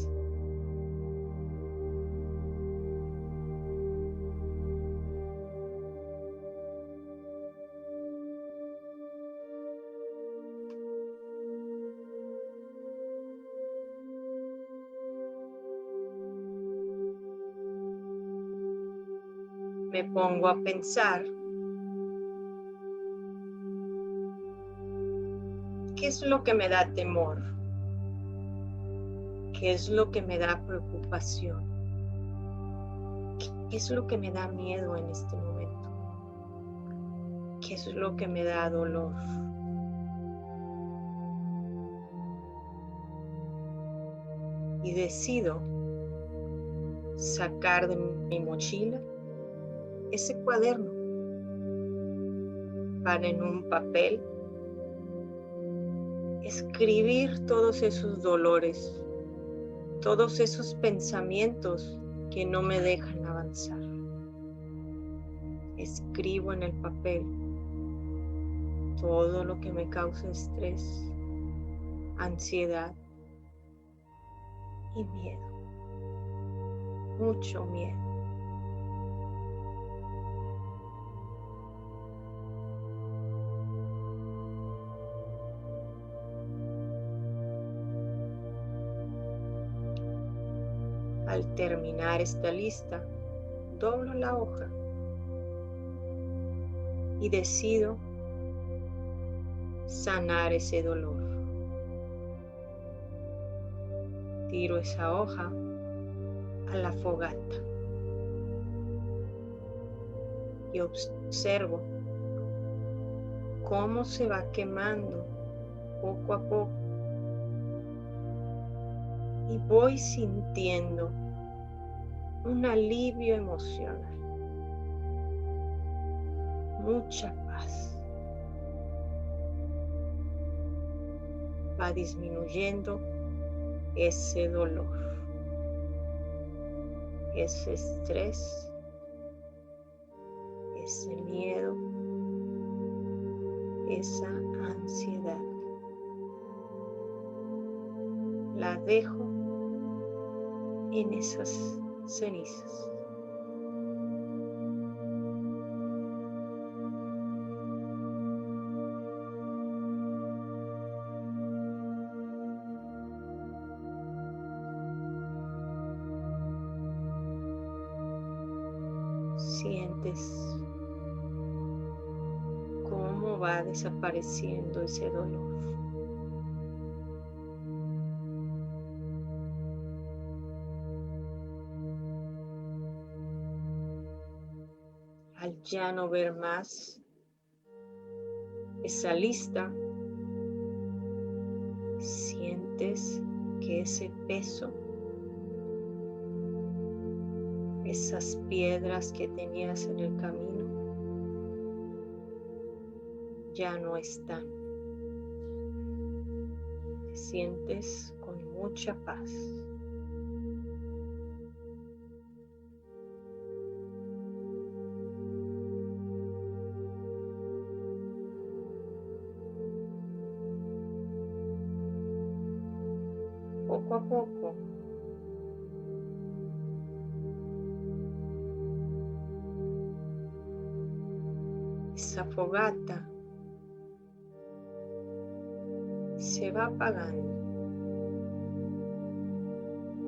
Me pongo a pensar, ¿qué es lo que me da temor? ¿Qué es lo que me da preocupación? ¿Qué es lo que me da miedo en este momento? ¿Qué es lo que me da dolor? Y decido sacar de mi mochila ese cuaderno para en un papel escribir todos esos dolores, todos esos pensamientos que no me dejan avanzar. Escribo en el papel todo lo que me causa estrés, ansiedad y miedo, mucho miedo. Al terminar esta lista, doblo la hoja y decido sanar ese dolor. Tiro esa hoja a la fogata y observo cómo se va quemando poco a poco y voy sintiendo un alivio emocional, mucha paz. Va disminuyendo ese dolor, ese estrés, ese miedo, esa ansiedad. La dejo en esas cenizas. Sientes cómo va desapareciendo ese dolor. Al ya no ver más esa lista, sientes que ese peso, esas piedras que tenías en el camino, ya no están. Te sientes con mucha paz. Poco a poco esa fogata se va apagando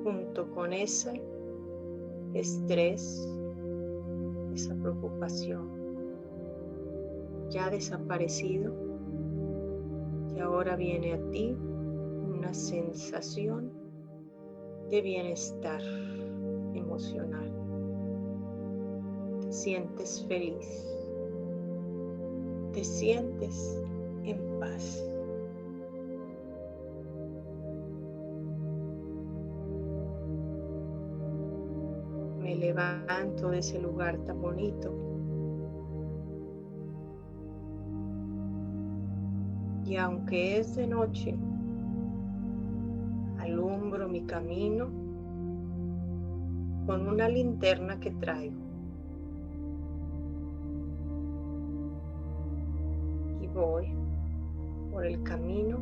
junto con ese estrés, esa preocupación ya desaparecido, y ahora viene a ti una sensación de bienestar emocional. Te sientes feliz, te sientes en paz. Me levanto de ese lugar tan bonito y aunque es de noche, alumbro mi camino con una linterna que traigo y voy por el camino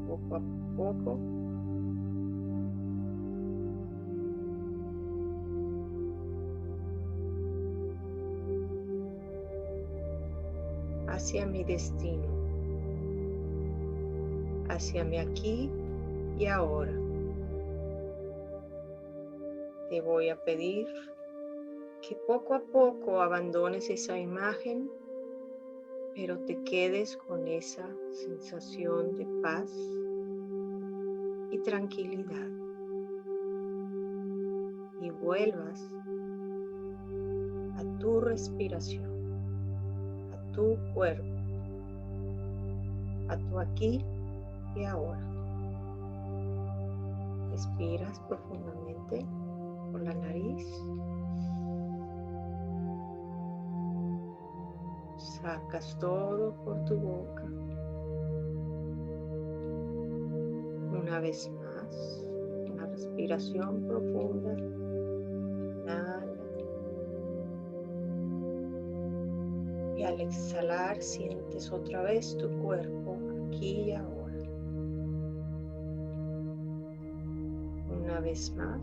poco a poco hacia mi destino, hacia mi aquí y ahora. Te voy a pedir que poco a poco abandones esa imagen, pero te quedes con esa sensación de paz y tranquilidad y vuelvas a tu respiración, a tu cuerpo, a tu aquí y ahora. Respiras profundamente por la nariz. Sacas todo por tu boca. Una vez más, una respiración profunda. Inhala. Y al exhalar sientes otra vez tu cuerpo aquí y ahora. Una vez más.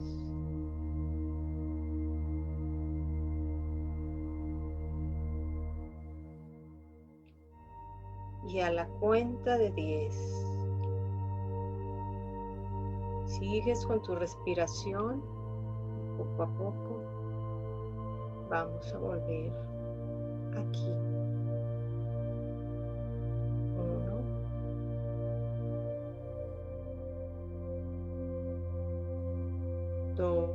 Y a la cuenta de 10, sigues con tu respiración. Poco a poco vamos a volver aquí. 1, 2,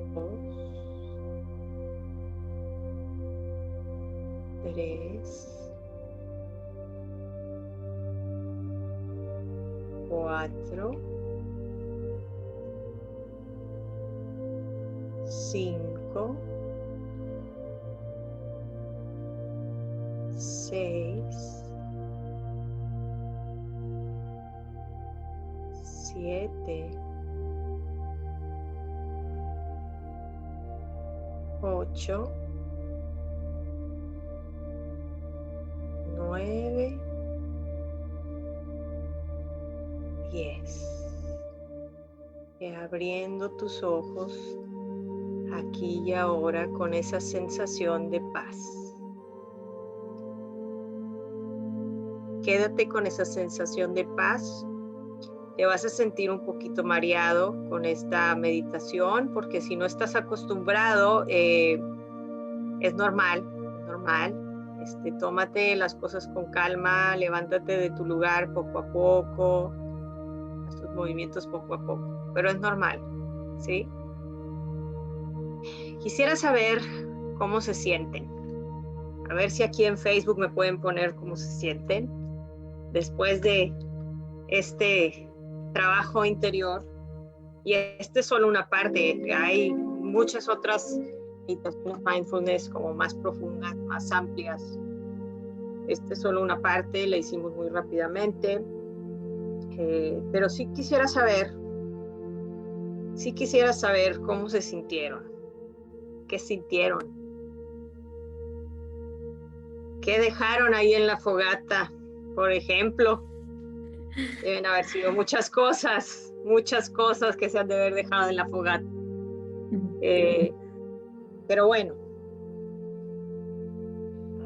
3, 4, 5, 6, 7, 8, 9, 10. Y abriendo tus ojos aquí y ahora con esa sensación de paz. Quédate con esa sensación de paz. Te vas a sentir un poquito mareado con esta meditación, porque si no estás acostumbrado, es normal. Tómate las cosas con calma, levántate de tu lugar poco a poco, haz tus movimientos poco a poco, pero es normal, ¿sí? Quisiera saber cómo se sienten. A ver si aquí en Facebook me pueden poner cómo se sienten después de este trabajo interior. Y esta es solo una parte. Hay muchas otras meditaciones mindfulness como más profundas, más amplias. Esta es solo una parte, la hicimos muy rápidamente. Pero sí quisiera saber cómo se sintieron. ¿Qué sintieron? ¿Qué dejaron ahí en la fogata? Por ejemplo, deben haber sido muchas cosas que se han de haber dejado en la fogata. Pero bueno.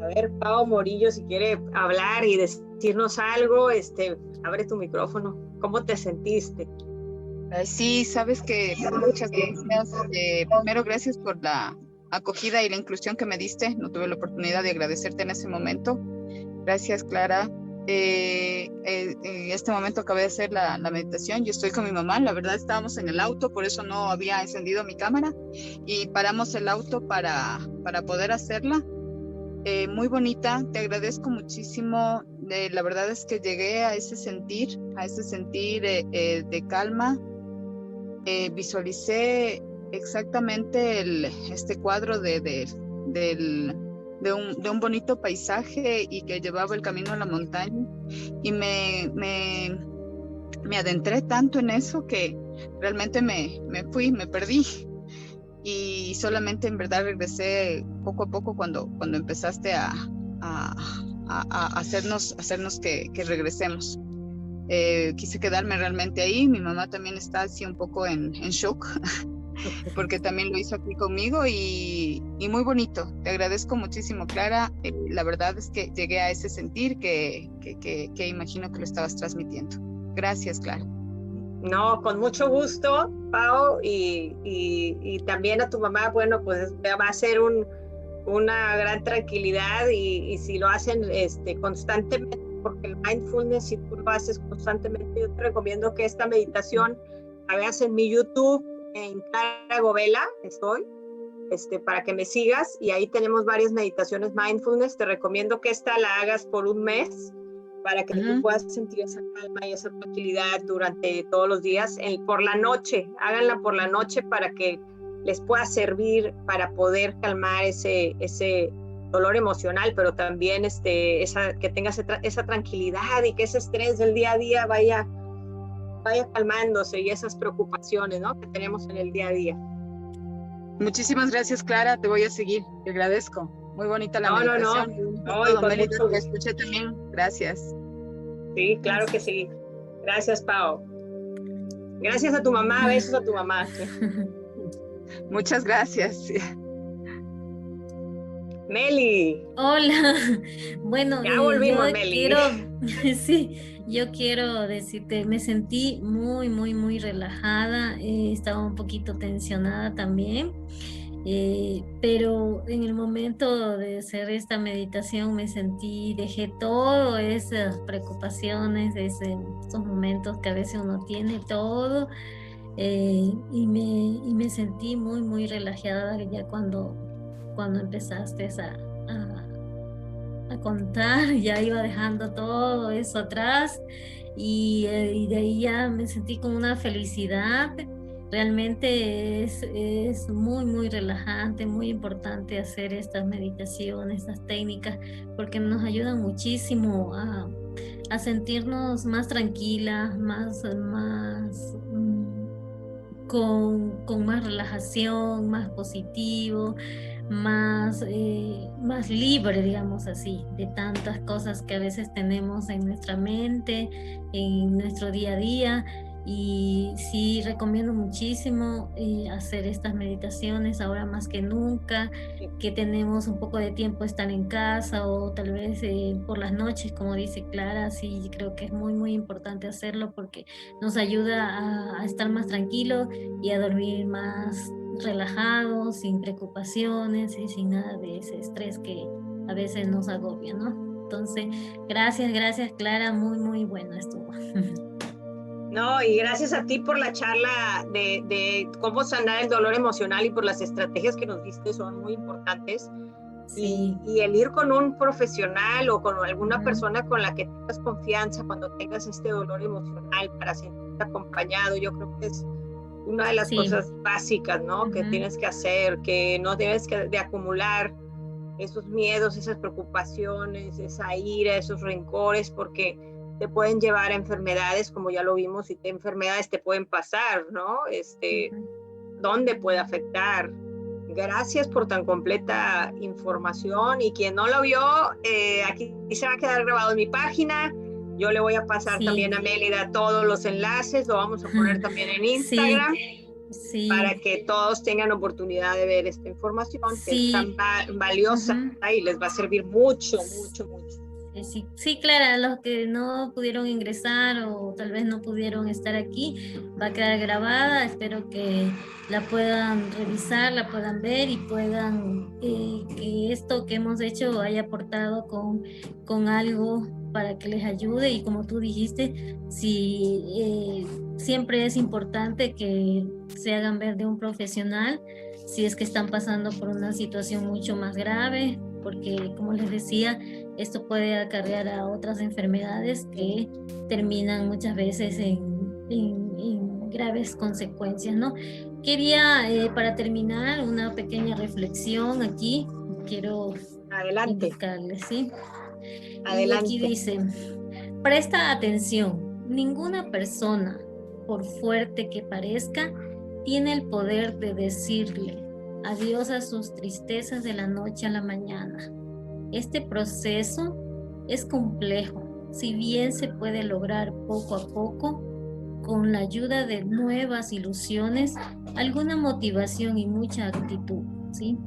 A ver, Pau Morillo, si quiere hablar y decirnos algo, abre tu micrófono. ¿Cómo te sentiste? Sí, sabes que muchas gracias. Primero, gracias por la acogida y la inclusión que me diste. No tuve la oportunidad de agradecerte en ese momento. Gracias, Clara. En este momento acabé de hacer la meditación. Yo estoy con mi mamá. La verdad, estábamos en el auto, por eso no había encendido mi cámara. Y paramos el auto para poder hacerla. Muy bonita, te agradezco muchísimo. La verdad es que llegué a ese sentir de calma. Visualicé exactamente este cuadro de un bonito paisaje y que llevaba el camino a la montaña, y me adentré tanto en eso que realmente me perdí, y solamente en verdad regresé poco a poco cuando empezaste a hacernos que regresemos. Quise quedarme realmente ahí. Mi mamá también está así un poco en shock porque también lo hizo aquí conmigo, y muy bonito. Te agradezco muchísimo, Clara. La verdad es que llegué a ese sentir que imagino que lo estabas transmitiendo. Gracias, Clara. No, con mucho gusto, Pau, y también a tu mamá. Bueno, pues va a ser una gran tranquilidad y si lo hacen constantemente, porque el mindfulness, si tú lo haces constantemente, yo te recomiendo que esta meditación la veas en mi YouTube, en Clara Govela, para que me sigas, y ahí tenemos varias meditaciones mindfulness. Te recomiendo que esta la hagas por un mes para que tú puedas sentir esa calma y esa tranquilidad durante todos los días. Por la noche, háganla por la noche para que les pueda servir para poder calmar ese dolor emocional, pero también que tengas esa tranquilidad y que ese estrés del día a día vaya calmándose, y esas preocupaciones, ¿no?, que tenemos en el día a día. Muchísimas gracias, Clara, te voy a seguir, te agradezco. Muy bonita la meditación. No, Melita, lo escuché también. Gracias. Sí, claro que sí. Gracias, Pao. Gracias a tu mamá, besos a tu mamá. Muchas gracias. Meli. Hola. Bueno, ya volvimos, Meli. Yo quiero decirte, me sentí muy, muy, muy relajada, estaba un poquito tensionada también, pero en el momento de hacer esta meditación dejé todas esas preocupaciones, esos momentos que a veces uno tiene todo, y me sentí muy, muy relajada ya cuando empezaste a contar, ya iba dejando todo eso atrás, y de ahí ya me sentí con una felicidad. Realmente es muy, muy relajante, muy importante hacer estas meditaciones, estas técnicas, porque nos ayudan muchísimo a sentirnos más tranquilas, con más relajación, más positivo, más libre, digamos así, de tantas cosas que a veces tenemos en nuestra mente, en nuestro día a día. Y sí, recomiendo muchísimo hacer estas meditaciones ahora más que nunca, que tenemos un poco de tiempo estar en casa, o tal vez por las noches, como dice Clara. Sí, creo que es muy, muy importante hacerlo porque nos ayuda a estar más tranquilos y a dormir más relajados, sin preocupaciones y sin nada de ese estrés que a veces nos agobia, ¿no? Entonces, gracias Clara, muy, muy bueno estuvo. No, y gracias a ti por la charla de cómo sanar el dolor emocional, y por las estrategias que nos diste, son muy importantes. Sí. Y el ir con un profesional o con alguna persona con la que tengas confianza cuando tengas este dolor emocional, para sentirte acompañado, yo creo que es una de las cosas básicas, ¿no? Que tienes que hacer, que no debes de acumular esos miedos, esas preocupaciones, esa ira, esos rencores, porque te pueden llevar a enfermedades, como ya lo vimos, y enfermedades te pueden pasar, ¿no? ¿Dónde puede afectar? Gracias por tan completa información, y quien no lo vio, aquí se va a quedar grabado en mi página. Yo le voy a pasar también a Mélida todos los enlaces, lo vamos a poner también en Instagram, para que todos tengan oportunidad de ver esta información, que es tan valiosa, y les va a servir mucho, mucho, mucho. Sí, Clara, los que no pudieron ingresar o tal vez no pudieron estar aquí, va a quedar grabada. Espero que la puedan revisar, la puedan ver, y puedan que esto que hemos hecho haya aportado con algo para que les ayude. Y como tú dijiste, siempre es importante que se hagan ver de un profesional si es que están pasando por una situación mucho más grave, porque como les decía, esto puede acarrear a otras enfermedades que terminan muchas veces en graves consecuencias, ¿no? Quería, para terminar, una pequeña reflexión aquí. Quiero indicarles, ¿sí? Adelante. Y aquí dice: presta atención, ninguna persona, por fuerte que parezca, tiene el poder de decirle adiós a sus tristezas de la noche a la mañana. Este proceso es complejo, si bien se puede lograr poco a poco, con la ayuda de nuevas ilusiones, alguna motivación y mucha actitud, ¿sí?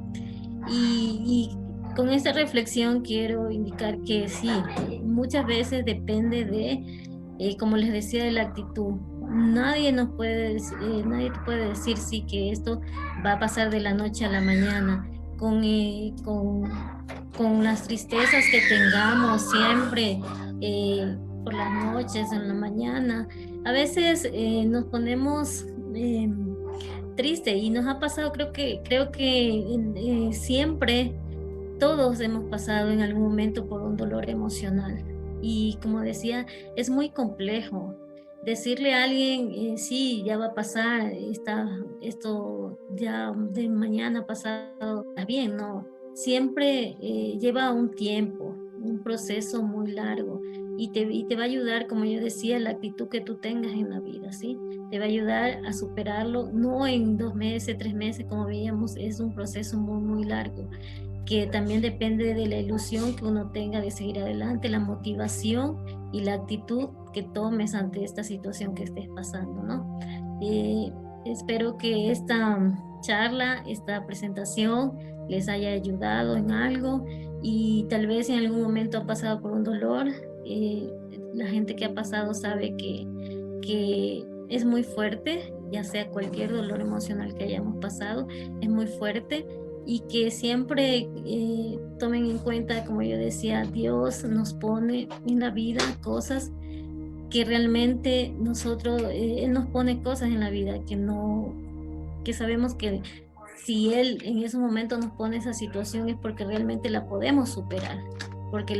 Y con esta reflexión quiero indicar que sí, muchas veces depende de, como les decía, de la actitud. Nadie te puede decir sí que esto va a pasar de la noche a la mañana. con las tristezas que tengamos siempre, por las noches, en la mañana. A veces nos ponemos triste, y nos ha pasado, creo que siempre todos hemos pasado en algún momento por un dolor emocional. Y como decía, es muy complejo decirle a alguien, sí, ya va a pasar, esto ya de mañana pasado, está bien, no. Siempre lleva un tiempo, un proceso muy largo, y te va a ayudar, como yo decía, la actitud que tú tengas en la vida, ¿sí? Te va a ayudar a superarlo, no en 2 meses, 3 meses, como veíamos, es un proceso muy, muy largo, que también depende de la ilusión que uno tenga de seguir adelante, la motivación y la actitud que tomes ante esta situación que estés pasando, ¿no? Espero que esta charla, esta presentación les haya ayudado en algo, y tal vez en algún momento ha pasado por un dolor. La gente que ha pasado sabe que es muy fuerte, ya sea cualquier dolor emocional que hayamos pasado, es muy fuerte, y que siempre tomen en cuenta, como yo decía, Dios nos pone en la vida cosas que realmente nosotros, Él nos pone cosas en la vida que sabemos que si Él en ese momento nos pone esa situación es porque realmente la podemos superar, porque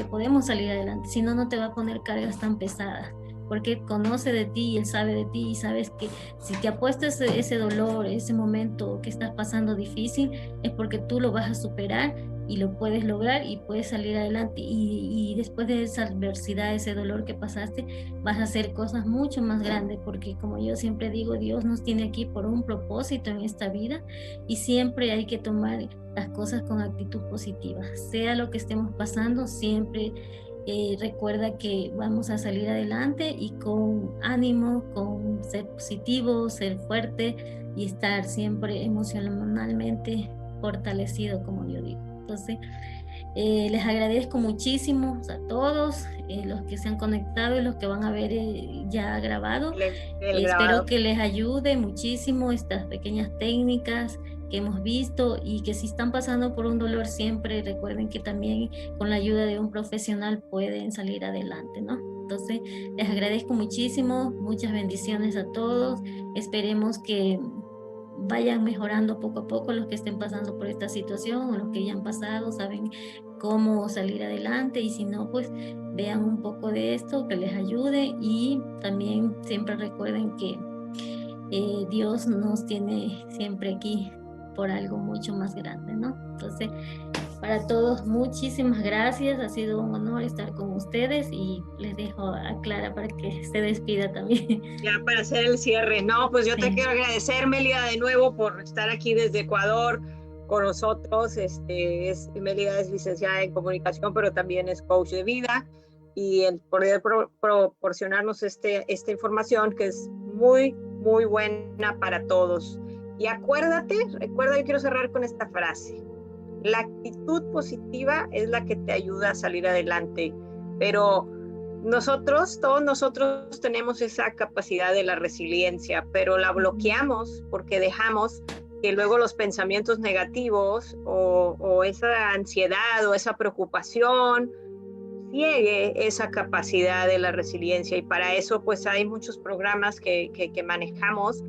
podemos salir adelante. Si no, no te va a poner cargas tan pesadas, porque Él conoce de ti y Él sabe de ti, y sabes que si te ha puesto ese dolor, ese momento que estás pasando difícil, es porque tú lo vas a superar y lo puedes lograr y puedes salir adelante, y después de esa adversidad, ese dolor que pasaste, vas a hacer cosas mucho más grandes, porque como yo siempre digo, Dios nos tiene aquí por un propósito en esta vida, y siempre hay que tomar las cosas con actitud positiva, sea lo que estemos pasando. Siempre recuerda que vamos a salir adelante, y con ánimo, con ser positivo, ser fuerte y estar siempre emocionalmente fortalecido, como yo digo. Entonces, les agradezco muchísimo a todos los que se han conectado y los que van a ver ya grabado. Espero que les ayude muchísimo estas pequeñas técnicas que hemos visto, y que si están pasando por un dolor, siempre recuerden que también con la ayuda de un profesional pueden salir adelante, ¿no? Entonces, les agradezco muchísimo, muchas bendiciones a todos. Esperemos que vayan mejorando poco a poco los que estén pasando por esta situación, o los que ya han pasado, saben cómo salir adelante, y si no, pues vean un poco de esto que les ayude, y también siempre recuerden que Dios nos tiene siempre aquí por algo mucho más grande, ¿no? Entonces, para todos, muchísimas gracias, ha sido un honor estar con ustedes, y les dejo a Clara para que se despida también. Ya para hacer el cierre, no, pues yo te quiero agradecer, Mélida, de nuevo por estar aquí desde Ecuador con nosotros. Mélida es licenciada en comunicación, pero también es coach de vida, y el poder proporcionarnos esta información que es muy, muy buena para todos. Y recuerda, yo quiero cerrar con esta frase: la actitud positiva es la que te ayuda a salir adelante, pero todos nosotros tenemos esa capacidad de la resiliencia, pero la bloqueamos porque dejamos que luego los pensamientos negativos o esa ansiedad o esa preocupación ciegue esa capacidad de la resiliencia. Y para eso pues hay muchos programas que manejamos.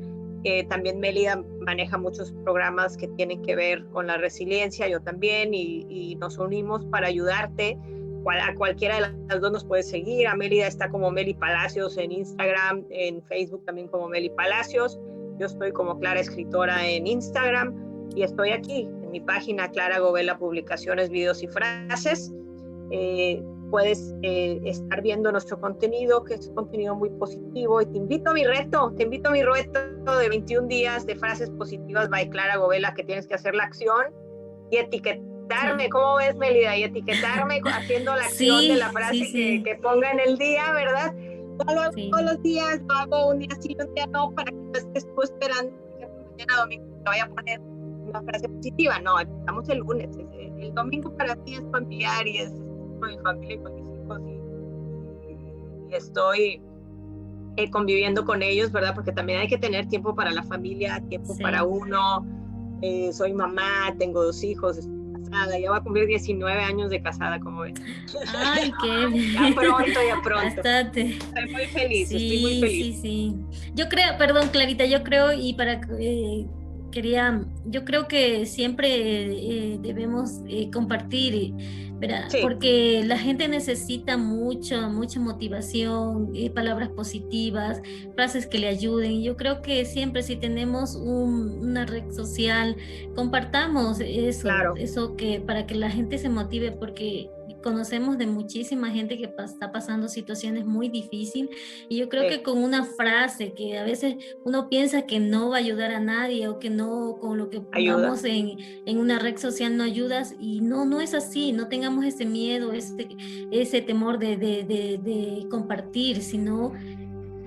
También Mélida maneja muchos programas que tienen que ver con la resiliencia, yo también, y nos unimos para ayudarte. A cualquiera de las dos nos puedes seguir. A Mélida está como Meli Palacios en Instagram, en Facebook también como Meli Palacios. Yo estoy como Clara Escritora en Instagram, y estoy aquí en mi página Clara Govela Publicaciones, Videos y Frases. Puedes estar viendo nuestro contenido, que es contenido muy positivo, y te invito a mi reto de 21 días de frases positivas by Clara Govela, que tienes que hacer la acción y etiquetarme. Sí. ¿Cómo ves, Mélida? Y etiquetarme haciendo la acción de la frase que ponga en el día, ¿verdad? Todos los días lo hago, un día sí, un día no, para que no estés tú esperando, por ejemplo, mañana domingo te vaya a poner una frase positiva. No, empezamos el lunes. El domingo para ti es familiar, y es con mi familia y con mis hijos, y estoy conviviendo con ellos, ¿verdad? Porque también hay que tener tiempo para la familia, tiempo para uno. soy mamá, tengo 2 hijos, estoy casada, ya voy a cumplir 19 años de casada, como ven. Ay, qué Ya pronto. bastante. Estoy muy feliz, Sí, estoy muy feliz. sí. Yo creo, perdón, Clarita, yo creo, y yo creo que siempre debemos compartir, ¿verdad? Sí. Porque la gente necesita mucha motivación, palabras positivas, frases que le ayuden. Y yo creo que siempre si tenemos una red social, compartamos eso, Claro. eso que para que la gente se motive, porque conocemos de muchísima gente que está pasando situaciones muy difíciles, y yo creo que con una frase que a veces uno piensa que no va a ayudar a nadie, o que no, con lo que pongamos en una red social no ayudas, y no es así. No tengamos ese miedo, ese temor de compartir, sino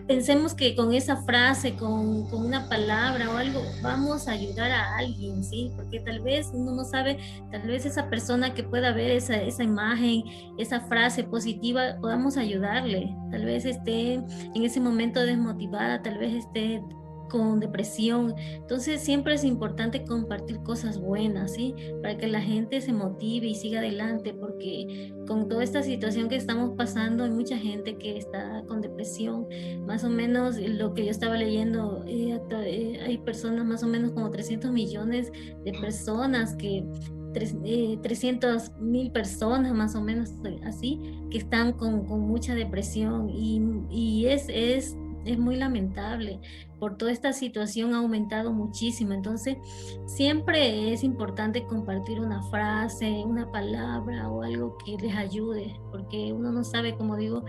pensemos que con esa frase, con una palabra o algo, vamos a ayudar a alguien, ¿sí? Porque tal vez uno no sabe, tal vez esa persona que pueda ver esa imagen, esa frase positiva, podamos ayudarle. Tal vez esté en ese momento desmotivada, tal vez esté con depresión. Entonces siempre es importante compartir cosas buenas, ¿sí? Para que la gente se motive y siga adelante, porque con toda esta situación que estamos pasando hay mucha gente que está con depresión. Más o menos lo que yo estaba leyendo, hay personas, más o menos como 300 millones de personas que 300.000 personas más o menos así, que están con mucha depresión, y es muy lamentable. Por toda esta situación ha aumentado muchísimo. Entonces siempre es importante compartir una frase, una palabra o algo que les ayude, porque uno no sabe, como digo,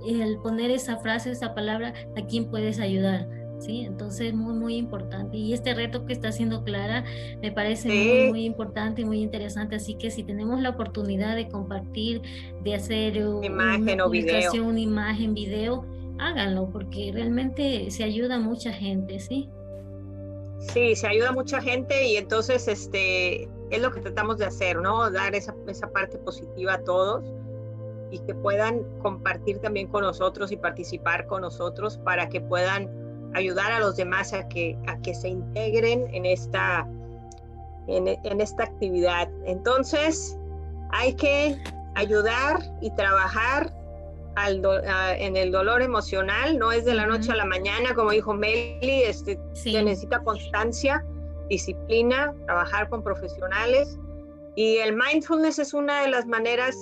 el poner esa frase, esa palabra, a quién puedes ayudar, ¿sí? Entonces muy importante, y este reto que está haciendo Clara me parece muy importante y muy interesante. Así que si tenemos la oportunidad de compartir, de hacer imagen una o video, una imagen, video, háganlo, porque realmente se ayuda a mucha gente, ¿sí? Sí, se ayuda a mucha gente, y entonces es lo que tratamos de hacer, ¿no? Dar esa parte positiva a todos, y que puedan compartir también con nosotros y participar con nosotros, para que puedan ayudar a los demás a que se integren en esta actividad. Entonces hay que ayudar y trabajar en el dolor emocional. No es de la noche a la mañana, como dijo Meli, se necesita constancia, disciplina, trabajar con profesionales, y el mindfulness es una de las maneras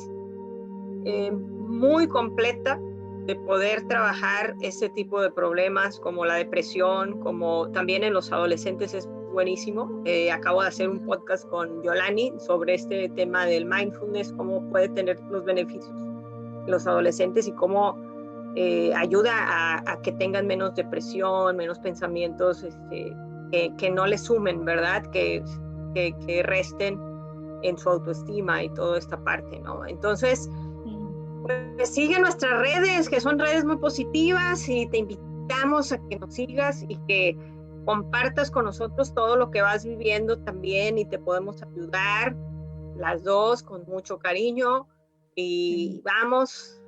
muy completa de poder trabajar ese tipo de problemas, como la depresión, como también en los adolescentes es buenísimo. Acabo de hacer un podcast con Yolani sobre este tema del mindfulness, cómo puede tener los beneficios en los adolescentes, y cómo ayuda a que tengan menos depresión, menos pensamientos que no les sumen, ¿verdad? Que resten en su autoestima y toda esta parte, ¿no? Entonces, pues sigue nuestras redes, que son redes muy positivas, y te invitamos a que nos sigas y que compartas con nosotros todo lo que vas viviendo también, y te podemos ayudar las dos con mucho cariño, y vamos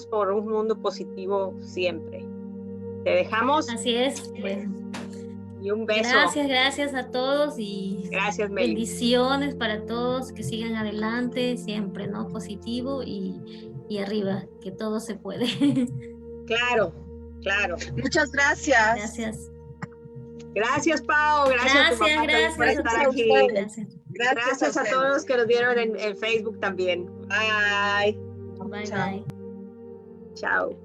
por un mundo positivo siempre. Te dejamos. Así es. Bueno, y un beso. Gracias a todos, y gracias, Meli. Bendiciones para todos, que sigan adelante siempre, ¿no? Positivo y arriba, que todo se puede. Claro. Muchas gracias. Gracias, Pau. Gracias por estar aquí. Gracias a todos los que nos vieron en Facebook también. Bye. Bye. Chao.